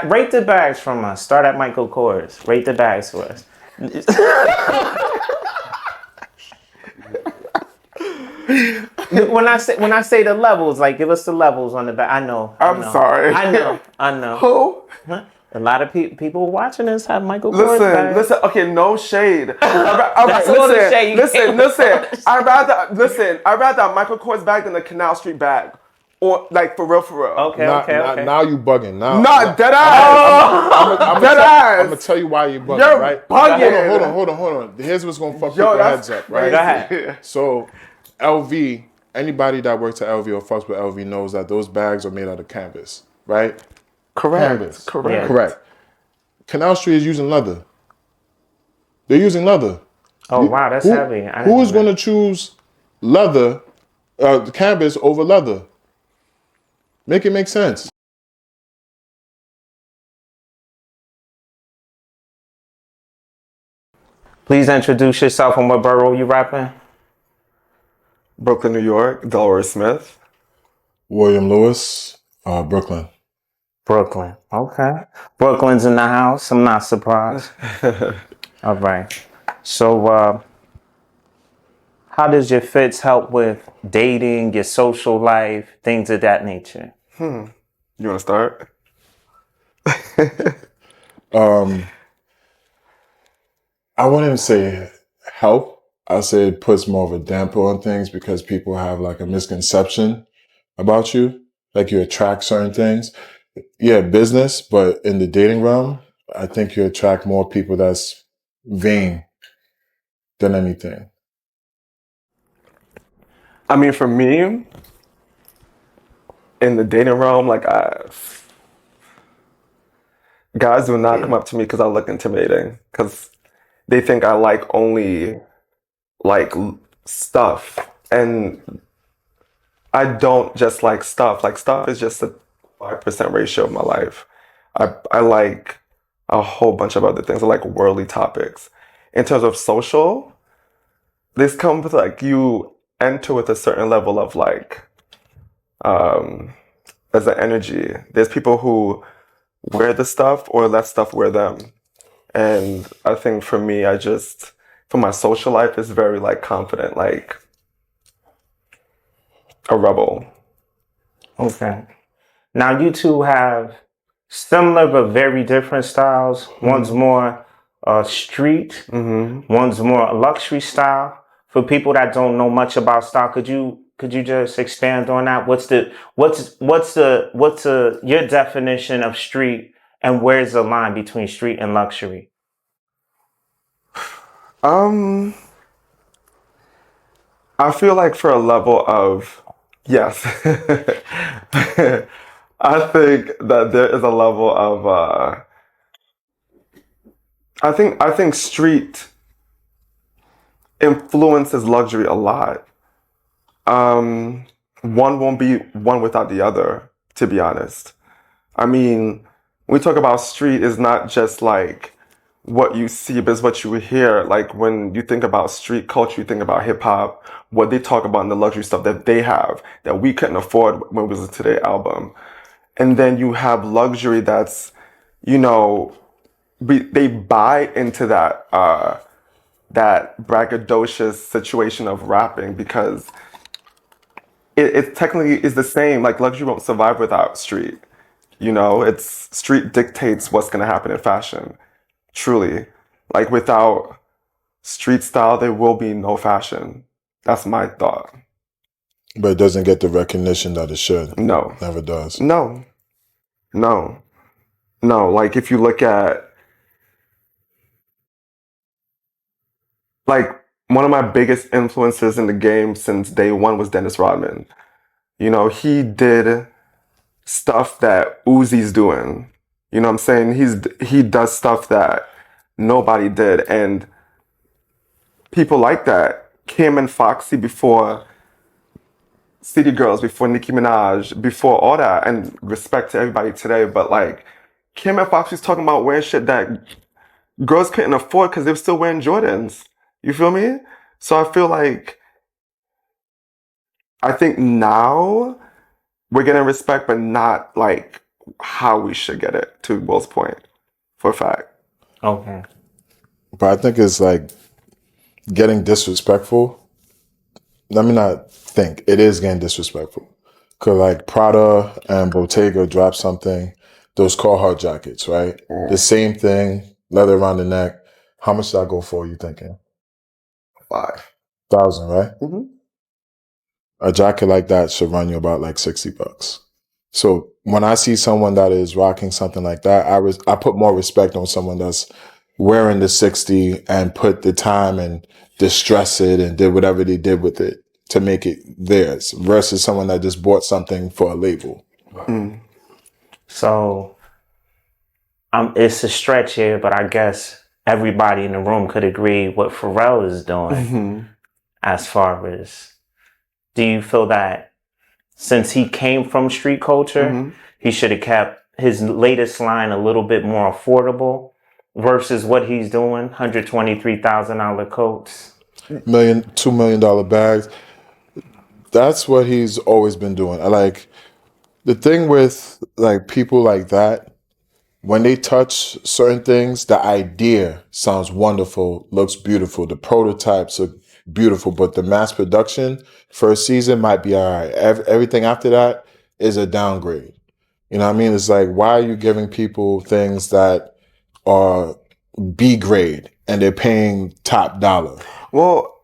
Rate the bags from us. Start at Michael Kors. Rate the bags for us. When I say the levels, like give us the levels on the back. I know. Sorry. I know. Who? Huh? A lot of people watching this have Michael Kors bags. Listen. Okay, no shade. That's a little shade. Listen. I'd rather Michael Kors bag than a Canal Street bag, or like for real. Okay. Now you bugging. Now, dead ass. I'm gonna tell you why you bugging. You're right? bugging. Hold on. Here's what's gonna fuck people's heads up. Right. Go ahead. So, LV. Anybody that works at LV or fucks with LV knows that those bags are made out of canvas, right? Correct. Correct. Canal Street is using leather. They're using leather. Oh, wow, that's heavy. Who is going to choose leather, canvas over leather? Make it make sense. Please introduce yourself and what borough you rapping. Brooklyn, New York. Delaware Smith. William Lewis, Brooklyn. Brooklyn. Okay. Brooklyn's in the house. I'm not surprised. All right. So, how does your fits help with dating, your social life, things of that nature? You want to start? I wouldn't say help. I say it puts more of a damper on things because people have like a misconception about you. Like you attract certain things. Yeah, business, but in the dating realm, I think you attract more people that's vain than anything. I mean, for me, in the dating realm, like guys do not come up to me because I look intimidating, because they think I like only like stuff, and I don't just like stuff. Like stuff is just a 5% ratio of my life. I like a whole bunch of other things. I like worldly topics. In terms of social, this comes with like you enter with a certain level of like as an energy. There's people who wear the stuff or let stuff wear them. And I think for me, for my social life, it's very like confident, like a rebel. Okay. Now you two have similar but very different styles. One's more street. One's more luxury style. For people that don't know much about style, could you just expand on that? What's your definition of street, and where's the line between street and luxury? I feel like for a level of yes. I think that there is a level of I think street influences luxury a lot. One won't be one without the other, to be honest. I mean, when we talk about street, it's not just like what you see, but it's what you hear. Like when you think about street culture, you think about hip hop, what they talk about in the luxury stuff that they have that we couldn't afford when we listened to their album. And then you have luxury that's, they buy into that that braggadocious situation of rapping because it technically is the same. Like luxury won't survive without street. It's street dictates what's gonna happen in fashion. Truly. Like without street style, there will be no fashion. That's my thought. But it doesn't get the recognition that it should. No. Never does. No. Like if you look at like one of my biggest influences in the game since day one was Dennis Rodman. He did stuff that Uzi's doing. You know what I'm saying? He does stuff that nobody did. And people like that. Kim and Foxy before City Girls, before Nicki Minaj, before all that, and respect to everybody today, but like Kim and Foxy's talking about wearing shit that girls couldn't afford because they were still wearing Jordans. You feel me? So I feel like I think now we're getting respect, but not like how we should get it, to Will's point, for a fact. Okay. But I think it's like getting disrespectful. Let me not think. It is getting disrespectful. Cause like Prada and Bottega dropped something, those Carhartt jackets, right? The same thing, leather around the neck. How much did that go for, you thinking? 5,000, right? Mm-hmm. A jacket like that should run you about like $60. So when I see someone that is rocking something like that, I put more respect on someone that's wearing the 60 and put the time and distress it and did whatever they did with it to make it theirs versus someone that just bought something for a label. So it's a stretch here, but I guess everybody in the room could agree what Pharrell is doing as far as, do you feel that since he came from street culture, he should have kept his latest line a little bit more affordable versus what he's doing, $123,000 coats? $2 million bags. That's what he's always been doing. I like the thing with like people like that, when they touch certain things, the idea sounds wonderful, looks beautiful. The prototypes are beautiful, but the mass production first season might be all right. Everything after that is a downgrade. You know what I mean? It's like, why are you giving people things that are B grade and they're paying top dollar? Well,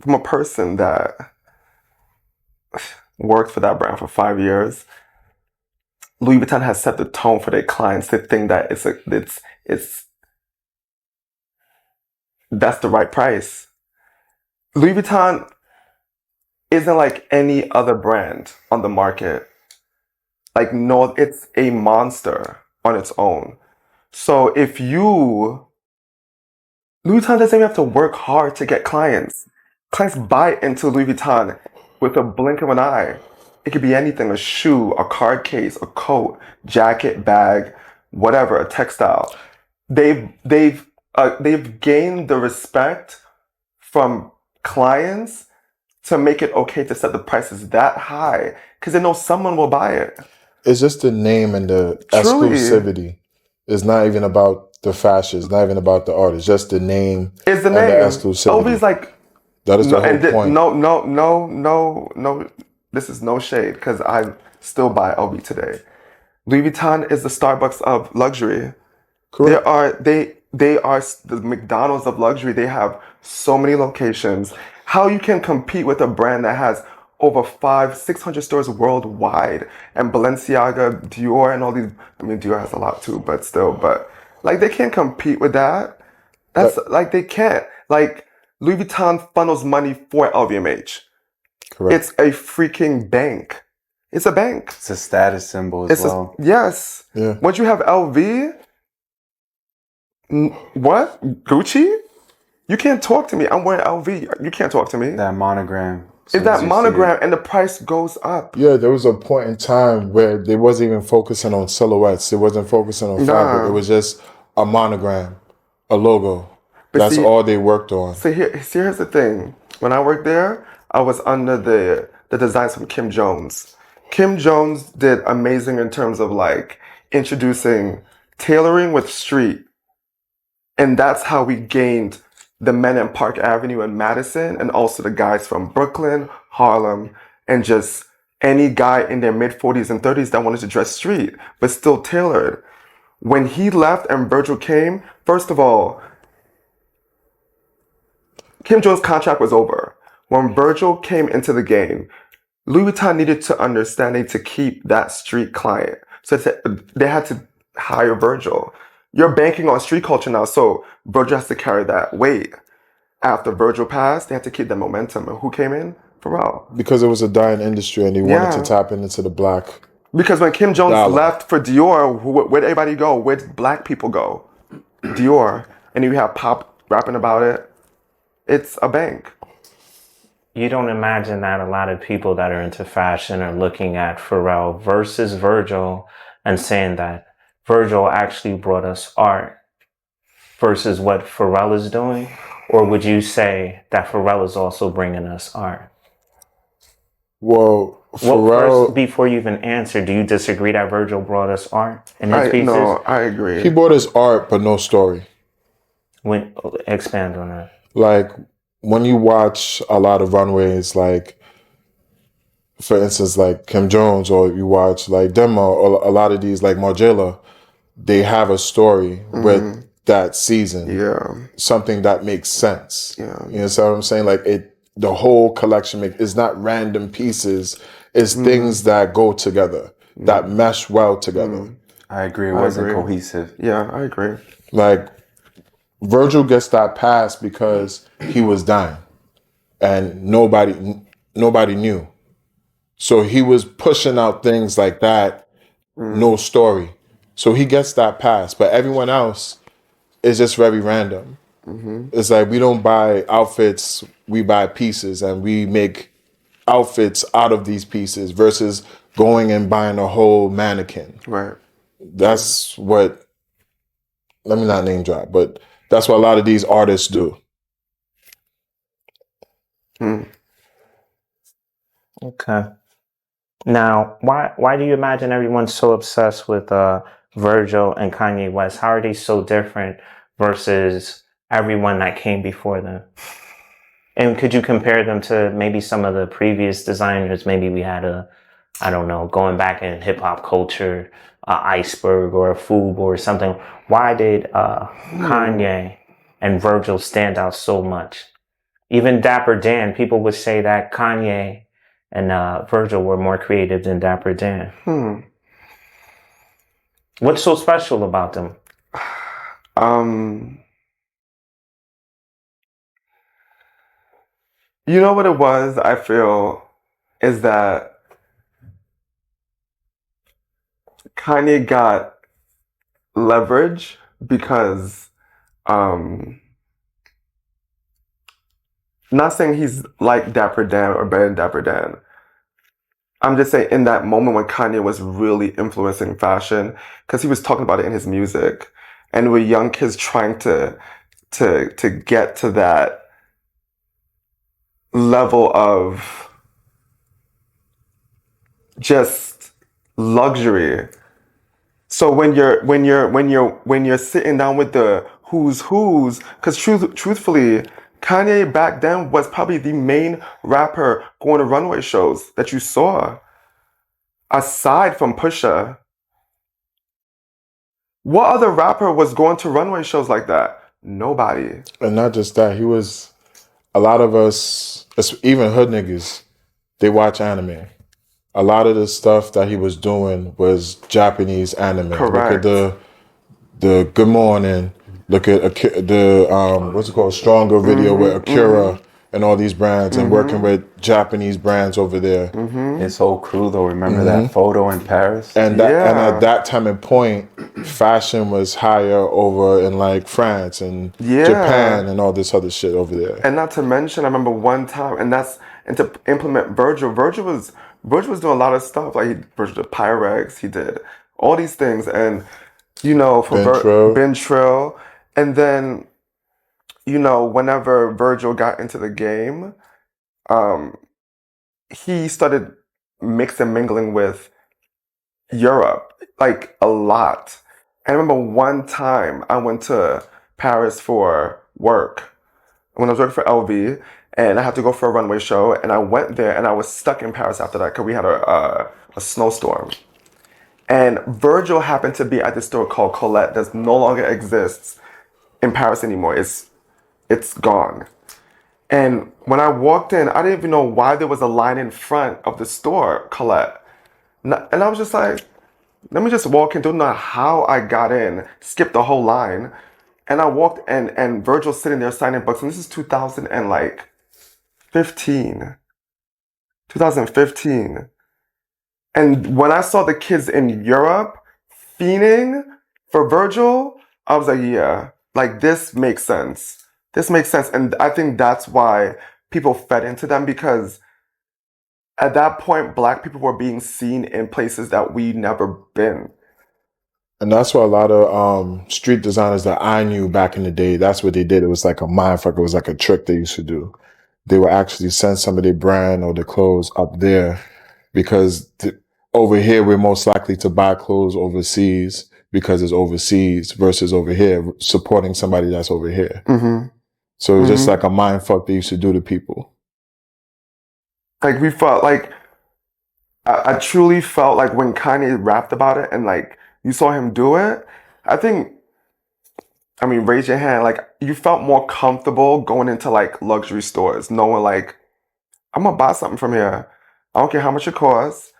from a person that worked for that brand for 5 years, Louis Vuitton has set the tone for their clients to think that that's the right price. Louis Vuitton isn't like any other brand on the market. Like, no, it's a monster on its own. So Louis Vuitton doesn't even have to work hard to get clients. Clients buy into Louis Vuitton with a blink of an eye. It could be anything: a shoe, a card case, a coat, jacket, bag, whatever, a textile. They've gained the respect from clients to make it okay to set the prices that high because they know someone will buy it. It's just the name and the exclusivity. It's not even about the fashion. It's not even about the art. It's just the name. It's the and name. The exclusivity. LV's like, that is the whole point. No. This is no shade because I still buy LV today. Louis Vuitton is the Starbucks of luxury. Correct. They are the McDonald's of luxury. They have so many locations. How you can compete with a brand that has over 500-600 stores worldwide, and Balenciaga, Dior, and all these. I mean, Dior has a lot too, but still, like they can't compete with that. That's like they can't. Like Louis Vuitton funnels money for LVMH. Correct. It's a freaking bank. It's a bank. It's a status symbol as well. Yes. Yeah. Once you have LV, what? Gucci? You can't talk to me. I'm wearing LV. You can't talk to me. That monogram. It's that monogram, and the price goes up. Yeah, there was a point in time where they wasn't even focusing on silhouettes. It wasn't focusing on fabric. It was just a monogram, a logo. That's all they worked on. So here's the thing. When I worked there, I was under the designs from Kim Jones. Kim Jones did amazing in terms of like introducing tailoring with street. And that's how we gained the men in Park Avenue and Madison, and also the guys from Brooklyn, Harlem, and just any guy in their mid-40s and 30s that wanted to dress street, but still tailored. When he left and Virgil came, first of all, Kim Jones' contract was over. When Virgil came into the game, Louis Vuitton needed to understand to keep that street client. So they had to hire Virgil. You're banking on street culture now, so Virgil has to carry that weight. After Virgil passed, they had to keep that momentum. And who came in? Pharrell. Because it was a dying industry and he wanted to tap into the black. Because when Kim Jones left for Dior, where'd everybody go? Where'd black people go? Dior. And you have Pop rapping about it. It's a bank. You don't imagine that a lot of people that are into fashion are looking at Pharrell versus Virgil and saying that Virgil actually brought us art versus what Pharrell is doing? Or would you say that Pharrell is also bringing us art? Well, Well, Pharrell, first, before you even answer, do you disagree that Virgil brought us art in his pieces? No, I agree. he bought his art, but no story. Expand on that. Like when you watch a lot of runways, like for instance, like Kim Jones, or you watch like Demo, or a lot of these like Margiela, they have a story with that season. Yeah. Something that makes sense. Yeah. You know what I'm saying? Like the whole collection is not random pieces. It's things that go together, that mesh well together. I agree. It wasn't cohesive. Yeah, I agree. Like Virgil gets that pass because he was dying and nobody knew. So he was pushing out things like that, no story. So he gets that pass, but everyone else is just very random. It's like we don't buy outfits, we buy pieces, and we make outfits out of these pieces versus going and buying a whole mannequin. Right. That's what, let me not name drop, but that's what a lot of these artists do. Okay. Now, why do you imagine everyone's so obsessed with Virgil and Kanye West? How are they so different versus everyone that came before them? And could you compare them to maybe some of the previous designers? Maybe we had I don't know, going back in hip hop culture, Iceberg or a Foob or something. Why did Kanye and Virgil stand out so much? Even Dapper Dan, people would say that Kanye and Virgil were more creative than Dapper Dan. What's so special about them? You know what it was, I feel, is that Kanye got leverage because not saying he's like Dapper Dan or better than Dapper Dan. I'm just saying in that moment when Kanye was really influencing fashion, because he was talking about it in his music, and we're young kids trying to get to that level of just luxury. So when you're sitting down with the who's, because truthfully, Kanye back then was probably the main rapper going to runway shows that you saw. Aside from Pusha, what other rapper was going to runway shows like that? Nobody. And not just that, he was, a lot of us, even hood niggas, they watch anime. A lot of the stuff that he was doing was Japanese anime. Correct. Look at the Good Morning. Look at the what's it called, Stronger video with Akira and all these brands, and working with Japanese brands over there. His whole crew, though, remember that photo in Paris? And at that time and point, fashion was higher over in like France and Japan and all this other shit over there. And not to mention, I remember one time, and to implement Virgil was doing a lot of stuff. Like Virgil did Pyrex, he did all these things, and for Ben Trill. And then, whenever Virgil got into the game, he started mingling with Europe, like a lot. And I remember one time I went to Paris for work when I was working for LV, and I had to go for a runway show, and I went there and I was stuck in Paris after that because we had a snowstorm. And Virgil happened to be at this store called Colette that no longer exists in Paris anymore. It's gone. And when I walked in, I didn't even know why there was a line in front of the store, Colette. And I was just like, let me just walk in. Don't know how I got in, skipped the whole line. And I walked and Virgil's sitting there signing books. And this is 2015. And when I saw the kids in Europe fiending for Virgil, I was like, yeah, like this makes sense. This makes sense. And I think that's why people fed into them, because at that point, Black people were being seen in places that we never been. And that's what a lot of street designers that I knew back in the day, that's what they did. It was like a mindfuck. It was like a trick they used to do. they will actually send some of their brand or their clothes up there because over here, we're most likely to buy clothes overseas because it's overseas versus over here supporting somebody that's over here. Mm-hmm. So it's just like a mind fuck they used to do to people. Like we felt like, I truly felt like when Kanye rapped about it and like you saw him do it, raise your hand. Like you felt more comfortable going into like luxury stores, knowing like, I'm gonna buy something from here. I don't care how much it costs.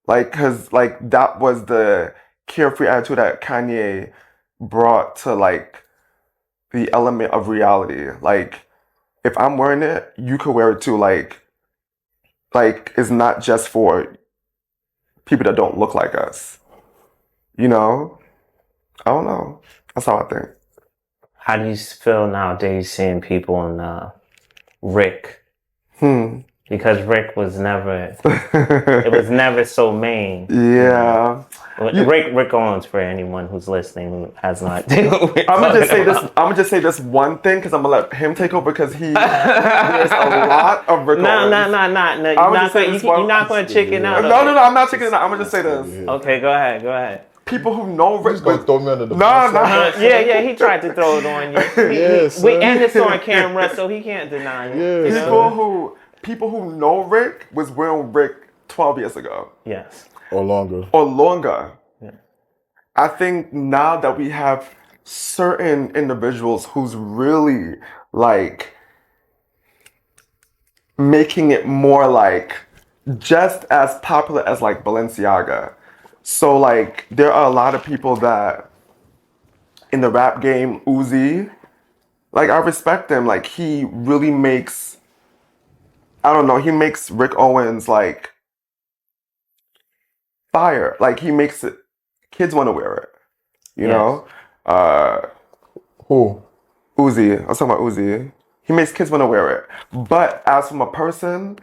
Like, cause like that was the carefree attitude that Kanye brought to like the element of reality. Like, if I'm wearing it, you could wear it too. Like it's not just for people that don't look like us. You know? I don't know. That's how I think. How do you feel nowadays seeing people in Rick? Because Rick was never, it was never so main. Yeah. Rick Owens, for anyone who's listening who has not. I'm gonna just say this one thing because I'm gonna let him take over because there's a lot of Rick Owens. No. You're not gonna chicken out. No, I'm not chickening out. I'm gonna just say this. Okay, go ahead. People who know Rick. He's gonna throw me under the bus. Yeah, he tried to throw it on you. And it's on camera, so he can't deny it. Yeah. People who know Rick was wearing Rick 12 years ago. Yes. Or longer. Yeah. I think now that we have certain individuals who's really like making it more like just as popular as like Balenciaga. So like there are a lot of people that in the rap game, Uzi, like I respect him. Like he really makes, I don't know, he makes Rick Owens like fire. Like he makes it, kids want to wear it. You know? Who? Uzi. I'm talking about Uzi. He makes kids want to wear it. But as from a person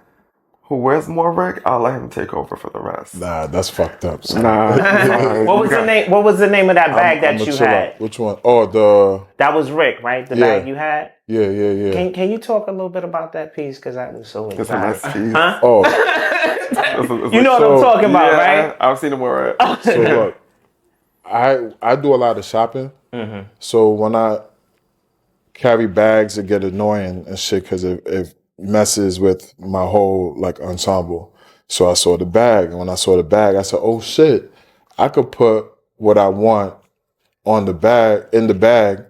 who wears more Rick, I'll let him take over for the rest. Nah, that's fucked up. So. What was the name of that bag that you had? Which one? Oh, that was Rick, right? The bag you had? Yeah. Can you talk a little bit about that piece? Because that was so It's a nice piece. Huh? Oh. You know what I'm talking about, right? I've seen him wear it. So look, I do a lot of shopping. So when I carry bags, it get annoying and shit because it messes with my whole like ensemble. So I saw the bag, and when I saw the bag, I said, "Oh shit, I could put what I want on the bag in the bag,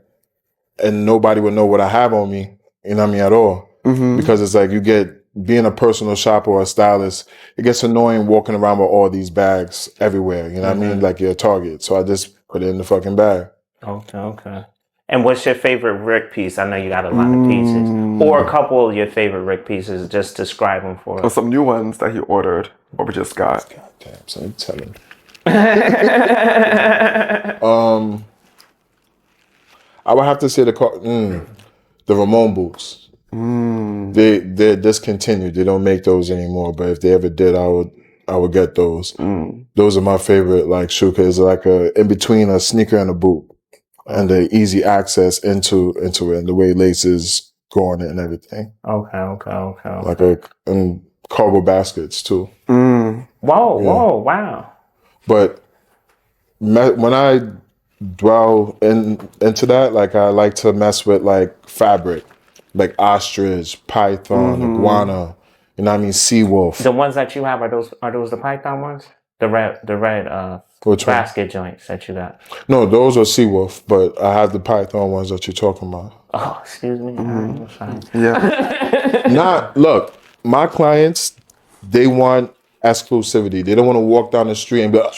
and nobody would know what I have on me. You know what I mean at all? Because it's like being a personal shopper or a stylist, it gets annoying walking around with all these bags everywhere. You know what I mean? Like you're a Target. So I just put it in the fucking bag. Okay. And what's your favorite Rick piece? I know you got a lot of pieces. Or a couple of your favorite Rick pieces. Just describe them for us. Or some new ones that he ordered or we just got. God damn, so I'm telling. I would have to say the Ramon boots. They're discontinued. They don't make those anymore. But if they ever did, I would get those. Those are my favorite like shoe because like in between a sneaker and a boot. And the easy access into it and the way laces go on it and everything. Okay. Like and cargo baskets too. Wow. But when I dwell into that, like I like to mess with like fabric, like ostrich, python, iguana, you know what I mean, sea wolf. The ones that you have, are those the python ones? The red basket joints that you got? No, those are sea wolf, but I have the python ones that you're talking about. Oh, excuse me. I'm sorry. Yeah. Look, my clients, they want exclusivity. They don't want to walk down the street and be like,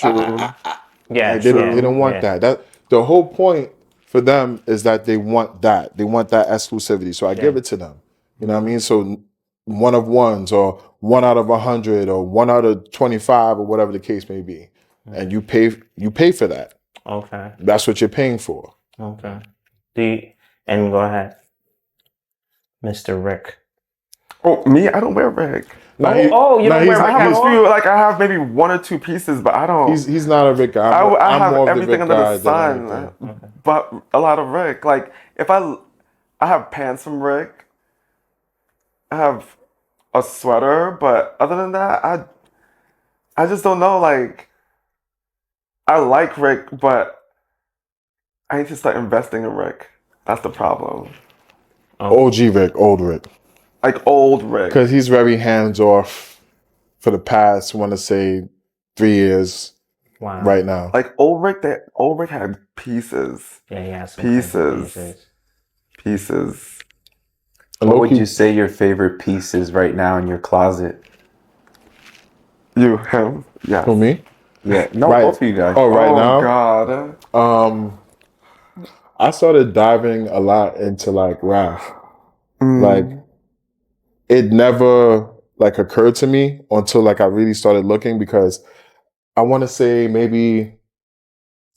they don't want that. The whole point for them is that they want that. They want that exclusivity. So I give it to them. You know what I mean? So one of ones or 1 out of 100 or 1 out of 25 or whatever the case may be. And you pay for that. Okay. That's what you're paying for. Okay. And go ahead. Mr. Rick. Oh, me? I don't wear Rick. You don't wear Rick at all? Like I have maybe 1 or 2 pieces, but I don't. He's not a Rick guy. I have more everything of the under Rick the guy sun, but a lot of Rick. Like if I have pants from Rick, have a sweater, but other than that, I just don't know. Like, I like Rick, but I need to start investing in Rick. That's the problem. OG Rick, old Rick. Like old Rick. Because he's very hands off for the past, I want to say, 3 years right now. Like old Rick had pieces. Yeah, he has some Pieces. What would you say your favorite piece is right now in your closet? Him? Yeah. For me? Yeah. No, right. both of you guys. Oh, right now? God. I started diving a lot into like Raf. Like, it never like occurred to me until like I really started looking, because I want to say maybe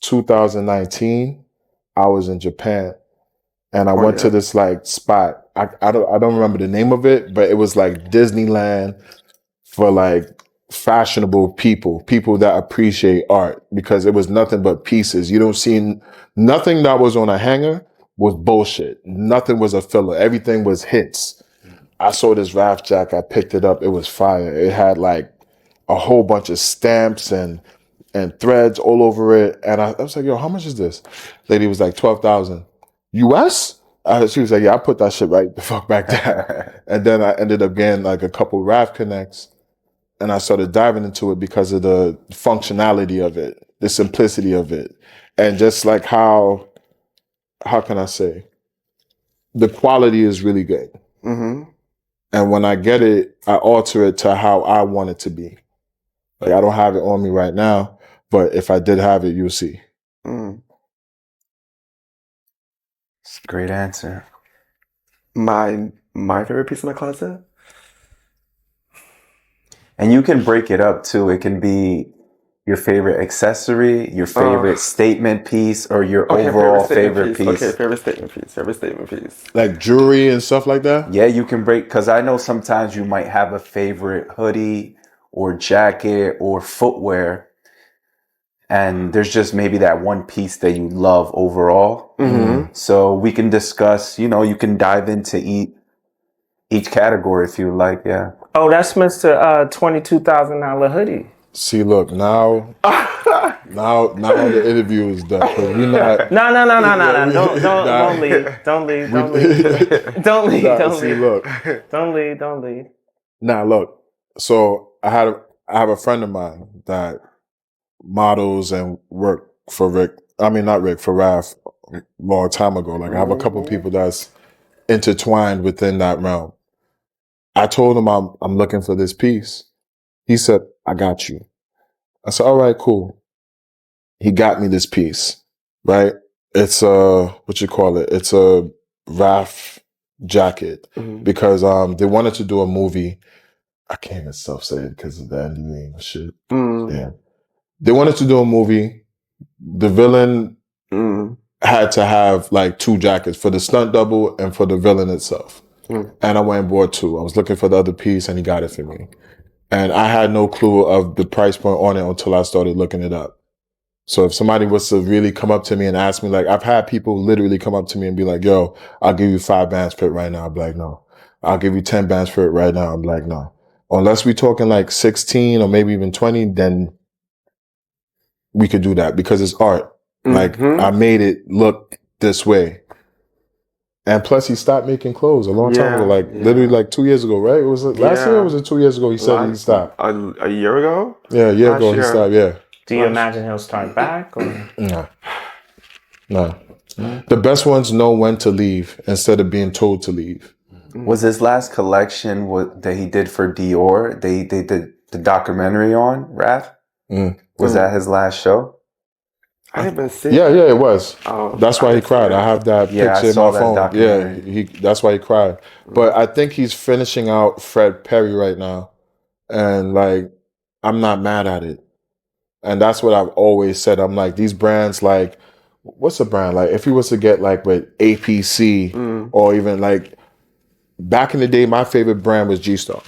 2019, I was in Japan and I went to this like spot. I don't remember the name of it, but it was like Disneyland for like fashionable people that appreciate art, because it was nothing but pieces. You don't see nothing that was on a hanger was bullshit. Nothing was a filler. Everything was hits. I saw this Raf jacket. I picked it up. It was fire. It had like a whole bunch of stamps and threads all over it. And I was like, yo, how much is this? Lady was like, 12,000 US? She was like, yeah, I put that shit right the fuck back there. And then I ended up getting like a couple Raf connects, and I started diving into it because of the functionality of it, the simplicity of it, and just like how can I say, the quality is really good. Mm-hmm. And when I get it, I alter it to how I want it to be. Like, I don't have it on me right now, but if I did have it, you'll see. It's a great answer. My favorite piece in my closet? And you can break it up too. It can be your favorite accessory, your favorite statement piece, or your overall favorite piece. Okay, favorite statement piece. Like jewelry and stuff like that? Yeah, you can break, because I know sometimes you might have a favorite hoodie or jacket or footwear, and there's just maybe that one piece that you love overall. Mm-hmm. So we can discuss, you can dive into each category if you like, yeah. Oh, that's Mr. $22,000 hoodie. See, look, now the interview is done. We're not. No. Don't leave. See, look. Don't leave. Nah, look. So I have a friend of mine that models and worked for for Raf a long time ago. Like, I have a couple of people that's intertwined within that realm. I told him I'm looking for this piece. He said, I got you. I said, all right, cool. He got me this piece, right? It's it's a Raf jacket, because they wanted to do a movie. I can't even self-say it because of the NDA and shit. Yeah. They wanted to do a movie. The villain had to have like 2 jackets, for the stunt double and for the villain itself. And I went and bought 2. I was looking for the other piece and he got it for me. And I had no clue of the price point on it until I started looking it up. So if somebody was to really come up to me and ask me, like, I've had people literally come up to me and be like, yo, I'll give you 5 bands for it right now. I'm like, no. I'll give you 10 bands for it right now. I'm like, no. Unless we're talking like 16 or maybe even 20, then we could do that, because it's art. Like, I made it look this way. And plus, he stopped making clothes a long time ago, literally like 2 years ago, right? Was it last year or was it 2 years ago? He said he stopped. A year ago? Yeah, a year ago he stopped, yeah. Do you imagine he'll start back? Or? No. The best ones know when to leave instead of being told to leave. Was his last collection that he did for Dior, they did the documentary on Raf? Was that his last show? I didn't even see Yeah, it was. That's why he cried. I have that picture in my phone. Yeah, that's why he cried. But I think he's finishing out Fred Perry right now. And like, I'm not mad at it. And that's what I've always said. I'm like, these brands, like, what's a brand? Like, if he was to get like with APC or even like, back in the day, my favorite brand was G-Star,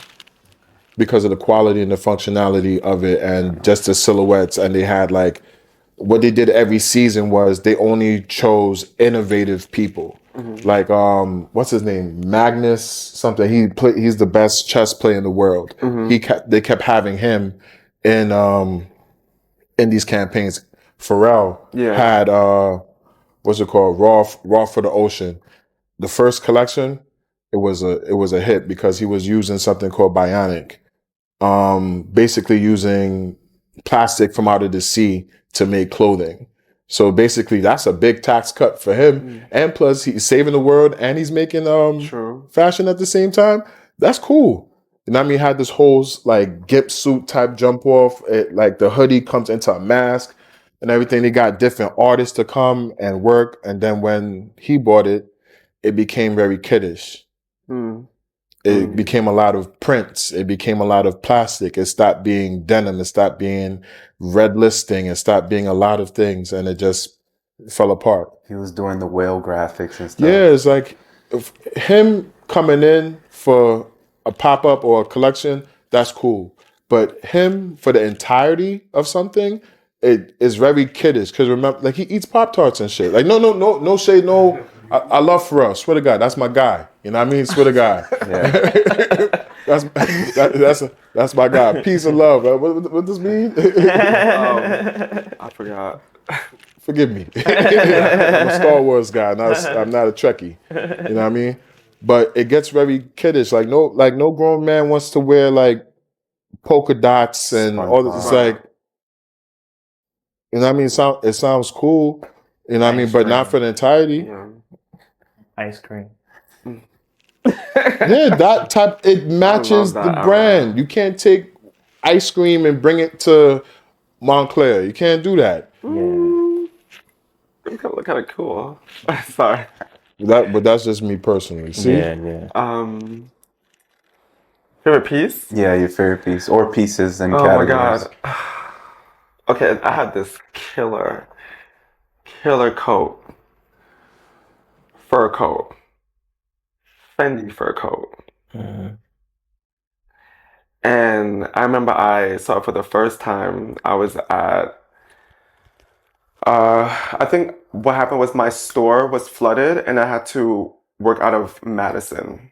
because of the quality and the functionality of it and just the silhouettes. And they had like, what they did every season was they only chose innovative people. Like what's his name? Magnus something. He's the best chess player in the world. They kept having him in these campaigns. Pharrell had what's it called? Raw for the Ocean. The first collection, it was a hit because he was using something called bionic. Basically using plastic from out of the sea to make clothing. So basically that's a big tax cut for him. And plus he's saving the world and he's making fashion at the same time. That's cool. And I mean, he had this whole like gimp suit type jump off. Like the hoodie comes into a mask and everything. They got different artists to come and work. And then when he bought it, it became very kiddish. It became a lot of prints. It became a lot of plastic. It stopped being denim. It stopped being red listing. It stopped being a lot of things. And it just fell apart. He was doing the whale graphics and stuff. Yeah, it's like him coming in for a pop-up or a collection, that's cool. But him for the entirety of something, it is very kiddish. Because remember, like he eats Pop-Tarts and shit. Like no shade, no. I love Pharrell. Swear to God, that's my guy. You know what I mean? Swear to God. That's my guy. Peace and love. What does this mean? I forgot. Forgive me. I'm a Star Wars guy. I'm not a Trekkie. You know what I mean? But it gets very kiddish. Like no grown man wants to wear like polka dots and all this. It's like, you know what I mean? It sounds cool. You know what I mean? But not for the entirety. Yeah. Ice cream. Yeah, that type, it matches the brand. You can't take ice cream and bring it to Montclair. You can't do that. You can look kind of cool. Sorry. But that's just me personally. See? Yeah. Favorite piece? Yeah, your favorite piece or pieces and Oh categories. my god. Okay, I had this killer coat. Fur coat. Fendi fur coat. And I remember I saw it for the first time. I was at I think what happened was my store was flooded and I had to work out of Madison.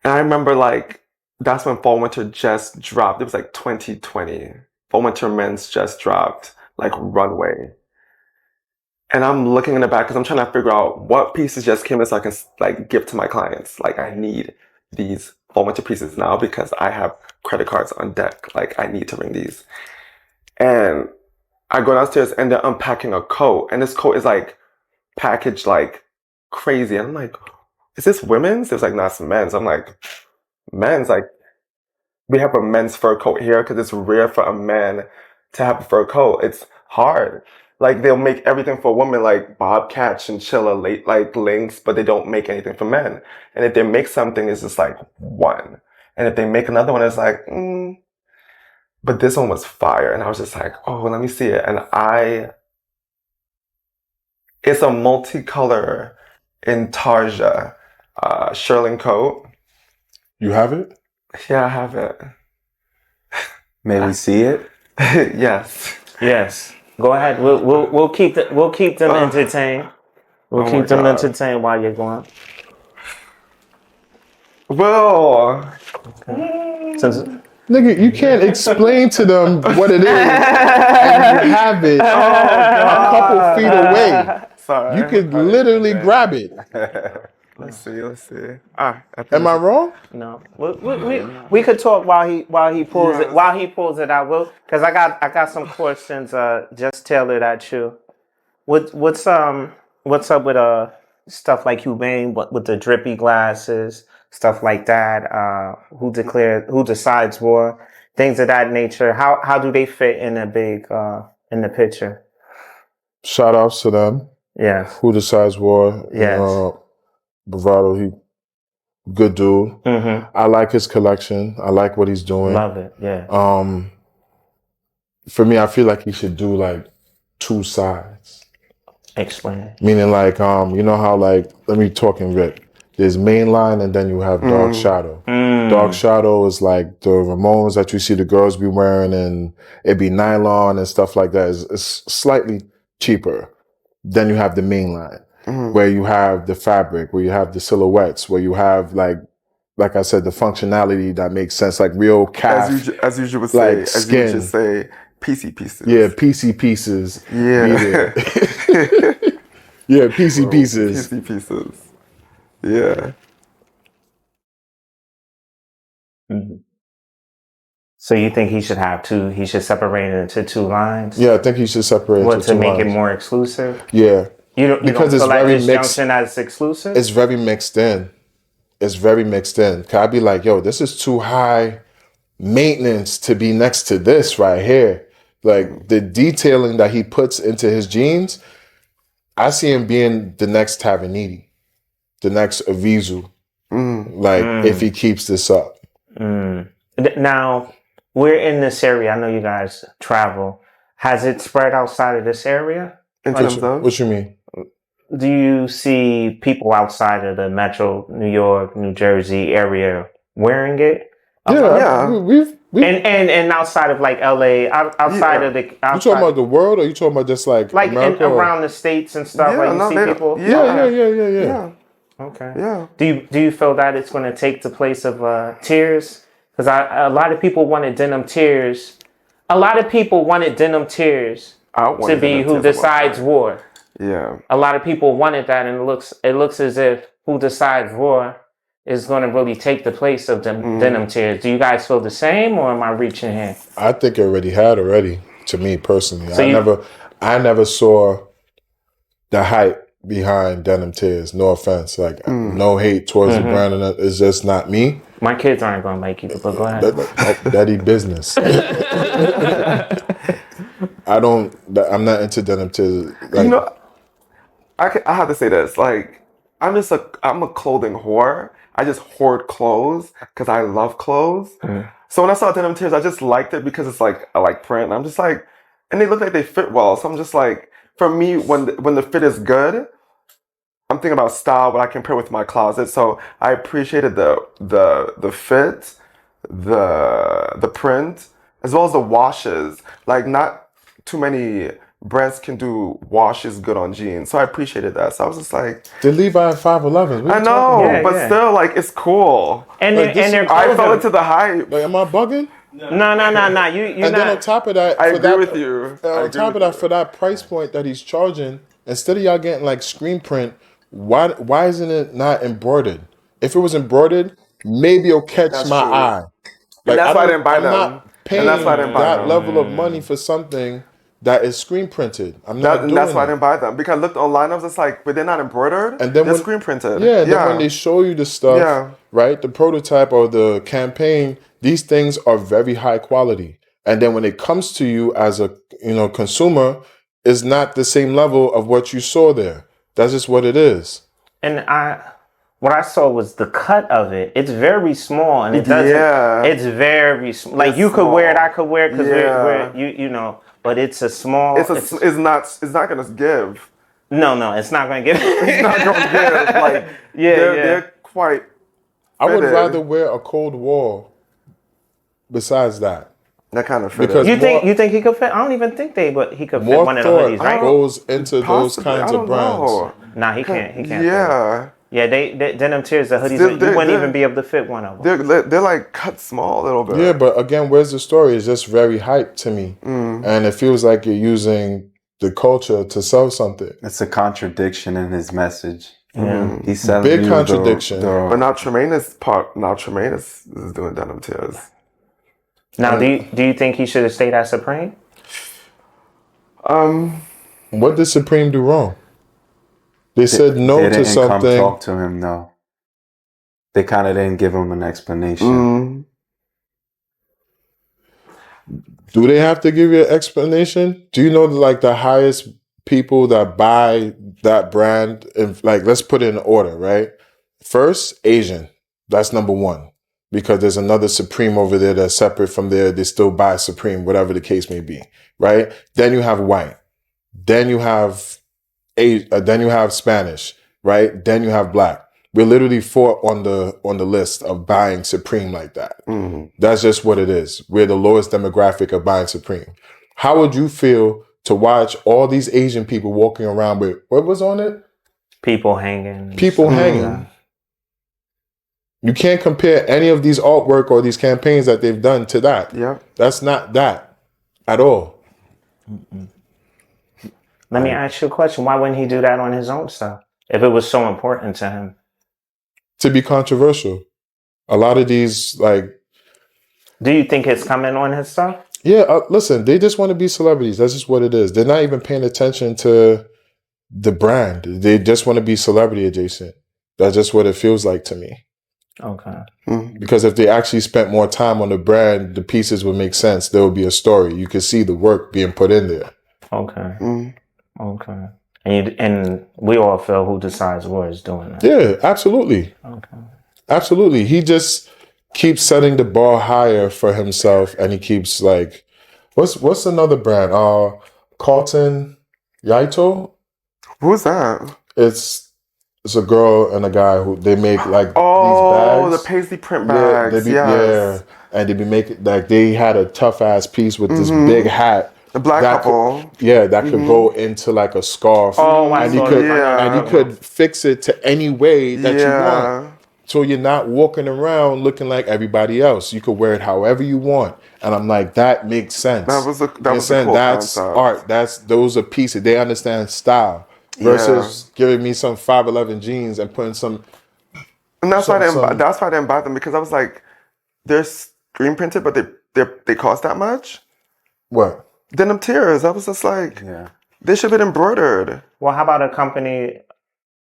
And I remember like that's when Fall Winter just dropped. It was like 2020. Fall Winter Men's just dropped, like Runway. And I'm looking in the back because I'm trying to figure out what pieces just came in so I can like give to my clients. Like I need these Fall Winter pieces now because I have credit cards on deck. Like I need to bring these. And I go downstairs and they're unpacking a coat. And this coat is like packaged like crazy. And I'm like, is this women's? It's like, no, it's men's. I'm like, men's? Like, we have a men's fur coat here because it's rare for a man to have a fur coat. It's hard. Like, they'll make everything for women, like Bobcat, Chinchilla, like Lynx, but they don't make anything for men. And if they make something, it's just like one. And if they make another one, it's like, But this one was fire. And I was just like, oh, let me see it. And it's a multicolor Intarsia Shearling coat. You have it? Yeah, I have it. May we see it? Yes. Yes. Go ahead. We'll keep them entertained. We'll keep them entertained while you're going. Well, Nigga, you can't explain to them what it is and you have it a couple feet away. sorry. You could literally grab it. Let's see. Am I wrong? No. We could talk while he pulls it. While he pulls it, I will, because I got some questions just tailored at you. What's up with stuff like Hubane with the drippy glasses, stuff like that? Who decides war, things of that nature. How do they fit in a big in the picture? Shout outs to them. Yes. Who decides war? Yes. Bravado, he good dude. I like his collection. I like what he's doing. Love it. Yeah. For me, I feel like he should do like two sides. Explain. Meaning like, you know how like, let me talk in Rip. There's mainline and then you have Dark Shadow. Dark Shadow is like the Ramones that you see the girls be wearing and it be nylon and stuff like that. It's slightly cheaper. Then you have the mainline. where you have the fabric, where you have the silhouettes, where you have like I said, the functionality that makes sense, like real calf, as you would like say, skin. as you would say, PC pieces. Yeah, PC pieces. Yeah. Yeah, PC pieces. PC pieces. Yeah. So you think he should have two? He should separate it into two lines. Yeah, I think he should separate. What, into to two make it lines. more exclusive? Yeah, You because don't it's feel like very this mixed. junction as exclusive? It's very mixed in. It's very mixed in. Cause I'd be like, yo, this is too high maintenance to be next to this right here. Like the detailing that he puts into his jeans, I see him being the next Tavaniti, the next Avizu. If he keeps this up. Now, we're in this area. I know you guys travel. Has it spread outside of this area? In terms of? What you mean? Do you see people outside of the metro, New York, New Jersey area wearing it? Yeah. We've And outside of like LA, outside of the... You talking about the world, or you talking about just like America? Around the States and stuff, see people? Yeah. Okay. Yeah. Do you feel that it's going to take the place of tiers? Because a lot of people wanted denim tiers. A lot of people wanted denim tiers to be who decides war. Yeah. A lot of people wanted that, and it looks as if who decides war is going to really take the place of denim tiers. Do you guys feel the same, or am I reaching here? I think it already had to me personally. So I never saw the hype behind denim tiers. No offense, like no hate towards the brand, and it's just not me. My kids aren't going to like you, but go ahead. Daddy business. I'm not into denim tiers. Like, I have to say this. Like, I'm a clothing whore. I just hoard clothes because I love clothes. So when I saw denim tiers, I just liked it because it's like, I like print. And I'm just like, and they look like they fit well. So I'm just like, for me, when the fit is good, I'm thinking about style, what I compare with my closet. So I appreciated the fit, the print, as well as the washes. Like, not too many brands can do washes good on jeans. So I appreciated that. So I was just like, the Levi 511s. I know, still, like, it's cool. And I fell into the hype. Like, am I bugging? No. You're and then on top of that, I agree with you. On top of that, for that price point that he's charging, instead of y'all getting like screen print, why isn't it not embroidered? If it was embroidered, maybe it'll catch my eye. Like, and that's why I didn't buy them. I'm not paying that level of money for something that is screen printed. I'm not doing that's why I it. didn't buy them. Because I looked online, I was just like, but they're not embroidered, and then they're screen printed. Yeah, then when they show you the stuff, right, the prototype or the campaign, these things are very high quality. And then when it comes to you as a consumer, it's not the same level of what you saw there. That's just what it is. And what I saw was the cut of it. It's very small, and it doesn't. Yeah. It's very small. Like, you could wear it, I could wear it, because we're but it's a small. It's not gonna give. No, it's not gonna give. It's not gonna give. Like, they're quite. I would rather wear a cold wall. Besides that. That kind of fit. Because you think he could fit? I don't even think he could fit one of the hoodies, right? Goes into those kinds of brands. Nah, he can't. Yeah. Yeah, they denim tiers, the hoodies, you wouldn't even be able to fit one of them. They're like cut small a little bit. Yeah, but again, where's the story? It's just very hyped to me. And it feels like you're using the culture to sell something. It's a contradiction in his message. Yeah. He's selling big contradiction. But now Tremaine is doing denim tiers. Now, do you think he should have stayed at Supreme? What did Supreme do wrong? They said no to something. They didn't come talk to him, no. They kind of didn't give him an explanation. Do they have to give you an explanation? Do you know, like, the highest people that buy that brand? Like, let's put it in order, right? First, Asian. That's number one. Because there's another Supreme over there that's separate from there. They still buy Supreme, whatever the case may be, right? Then you have white. Then you have Spanish, right? Then you have black. We're literally 4 on the list of buying Supreme like that. That's just what it is. We're the lowest demographic of buying Supreme. How would you feel to watch all these Asian people walking around with, what was on it? People hanging. People hanging. You can't compare any of these artwork or these campaigns that they've done to that. Yeah. That's not that at all. Let me ask you a question. Why wouldn't he do that on his own stuff if it was so important to him? To be controversial. A lot of these, like... Do you think it's coming on his stuff? Yeah, listen, they just want to be celebrities. That's just what it is. They're not even paying attention to the brand. They just want to be celebrity adjacent. That's just what it feels like to me. Okay. Because if they actually spent more time on the brand, the pieces would make sense. There would be a story. You could see the work being put in there. Okay. Okay. And we all feel who decides where is doing that. Yeah, absolutely. Okay. Absolutely. He just keeps setting the bar higher for himself, and he keeps like, what's another brand? Carlton Yaito. Who's that? It's a girl and a guy who they make like these bags. Oh, the paisley print bags. Yeah, and they be making like they had a tough ass piece with this big hat. The black couple. That could go into like a scarf. Oh, and you could fix it to any way that you want. So you're not walking around looking like everybody else. You could wear it however you want. And I'm like, that makes sense. That was a cool That's concept. art. Those are pieces. They understand style. Versus giving me some 511 jeans and putting some. And that's why I didn't buy them, because I was like, they're screen printed, but they cost that much. What? Denim tears. I was just like, they should have been embroidered. Well, how about a company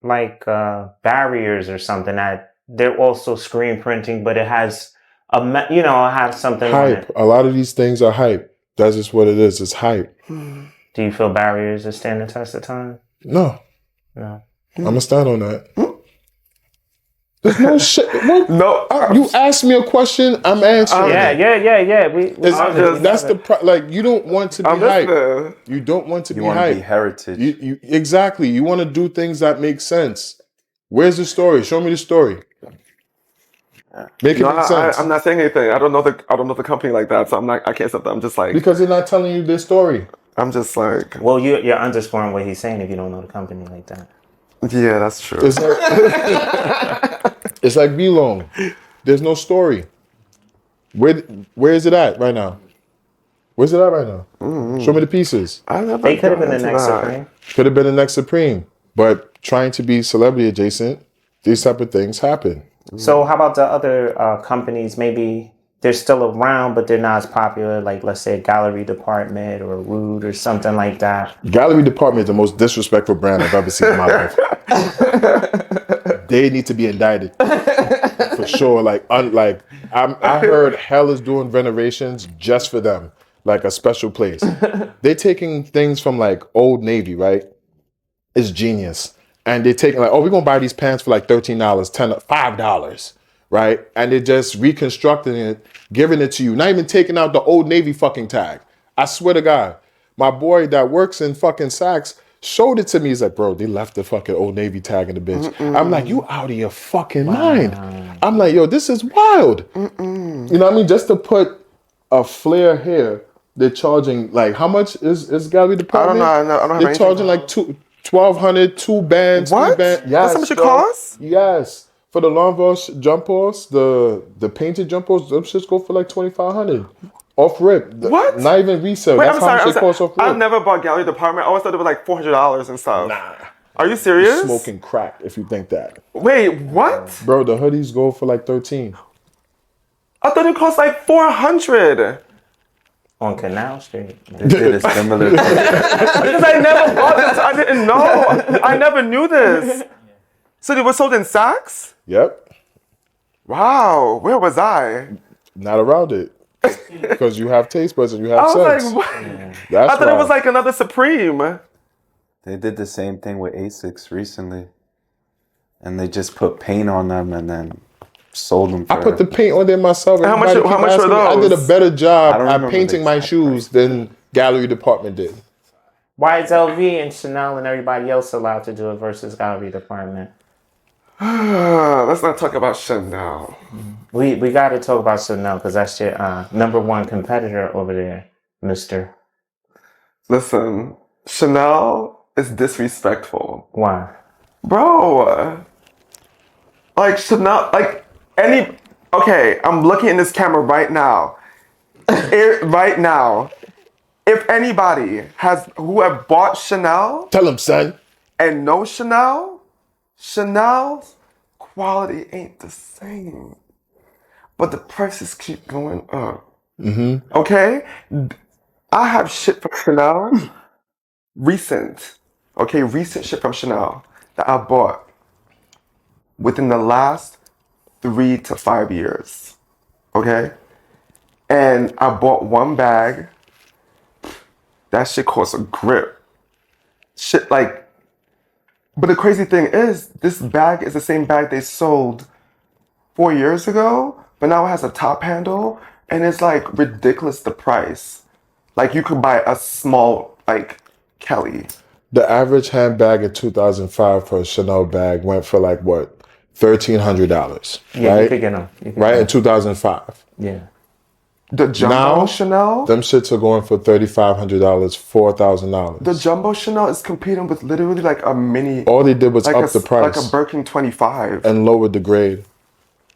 like Barriers or something that they're also screen printing, but it has have something hype. on it. A lot of these things are hype. That's just what it is. It's hype. Do you feel Barriers is standing the test of time? No. No. I'm gonna stand on that. There's no shit. What? No. You asked me a question, I'm answering. Yeah. That's like, you don't want to be hype. You don't want to be hype. You want to be heritage. You exactly. You want to do things that make sense. Where's the story? Show me the story. Make it make sense. I'm not saying anything. I don't know the company like that, so I can't say that. I'm just like, because they're not telling you their story. I'm just like, well, you're underscoring what he's saying if you don't know the company like that. Yeah, that's true. It's like VLONE. There's no story. Where is it at right now? Where's it at right now? Show me the pieces. They could have been the next Supreme. Could have been the next Supreme. But trying to be celebrity adjacent, these type of things happen. So how about the other companies? Maybe they're still around, but they're not as popular. Like, let's say, Gallery Department or Rhude or something like that. Gallery Department is the most disrespectful brand I've ever seen in my life. They need to be indicted for sure. I heard Hell is doing renovations just for them, like a special place. They're taking things from like Old Navy, right? It's genius. And they're taking like, we're going to buy these pants for like $13, $10, $5, right? And they're just reconstructing it, giving it to you. Not even taking out the Old Navy fucking tag. I swear to God. My boy that works in fucking Saks showed it to me. He's like, bro, they left the fucking Old Navy tag in the bitch. I'm like, you out of your fucking mind. I'm like, yo, this is wild. You know what I mean? Just to put a flare here, they're charging like, how much is Gallery Department? I don't know. They're charging like $1,200, 2 bands. What? 3 bands. Yes, that's how much it costs? Yes. For the Lanvos jump offs, the painted jump offs, those shits go for like $2,500. Off rip. What? Not even resale. Wait, That's how much it costs off rip. I've never bought Gallery Department. I always thought it was like $400 and stuff. Nah. Are you serious? You're smoking crack if you think that. Wait, what? Bro, the hoodies go for like $13. I thought it cost like $400. On Canal Street. They did a similar thing. Because I never bought this. I didn't know. I never knew this. So they were sold in Saks? Yep. Wow. Where was I? Not around it. Because you have taste buds and you have I was sense. like, what? That's I thought it why. was like another Supreme. They did the same thing with Asics recently. And they just put paint on them and then sold them for... I put the paint on there myself. How much Everybody keep were asking me. I those? did a better I job don't at remember painting the my exact shoes than Gallery Department did. Why is LV and Chanel and everybody else allowed to do it versus Gallery Department? Let's not talk about Chanel. We got to talk about Chanel because that's your number one competitor over there, mister. Listen, Chanel is disrespectful. Why? Bro, like Chanel, like any. Okay, I'm looking in this camera right now. Right now, if anybody who have bought Chanel Tell him, son. and no Chanel's quality ain't the same, but the prices keep going up. Okay, I have shit from Chanel, recent shit from Chanel that I bought within the last 3 to 5 years. Okay, and I bought one bag. That shit costs a grip. Shit like, but the crazy thing is, this bag is the same bag they sold 4 years ago, but now it has a top handle, and it's like ridiculous the price. Like you could buy a small like Kelly. The average handbag in 2005 for a Chanel bag went for like what? $1,300. Yeah, right? you could get them. Right in 2005. Yeah. The jumbo Now, Chanel. Them shits are going for $3,500, $4,000. The jumbo Chanel is competing with literally like a mini. All they did was like up the price like a Birkin 25. and lowered the grade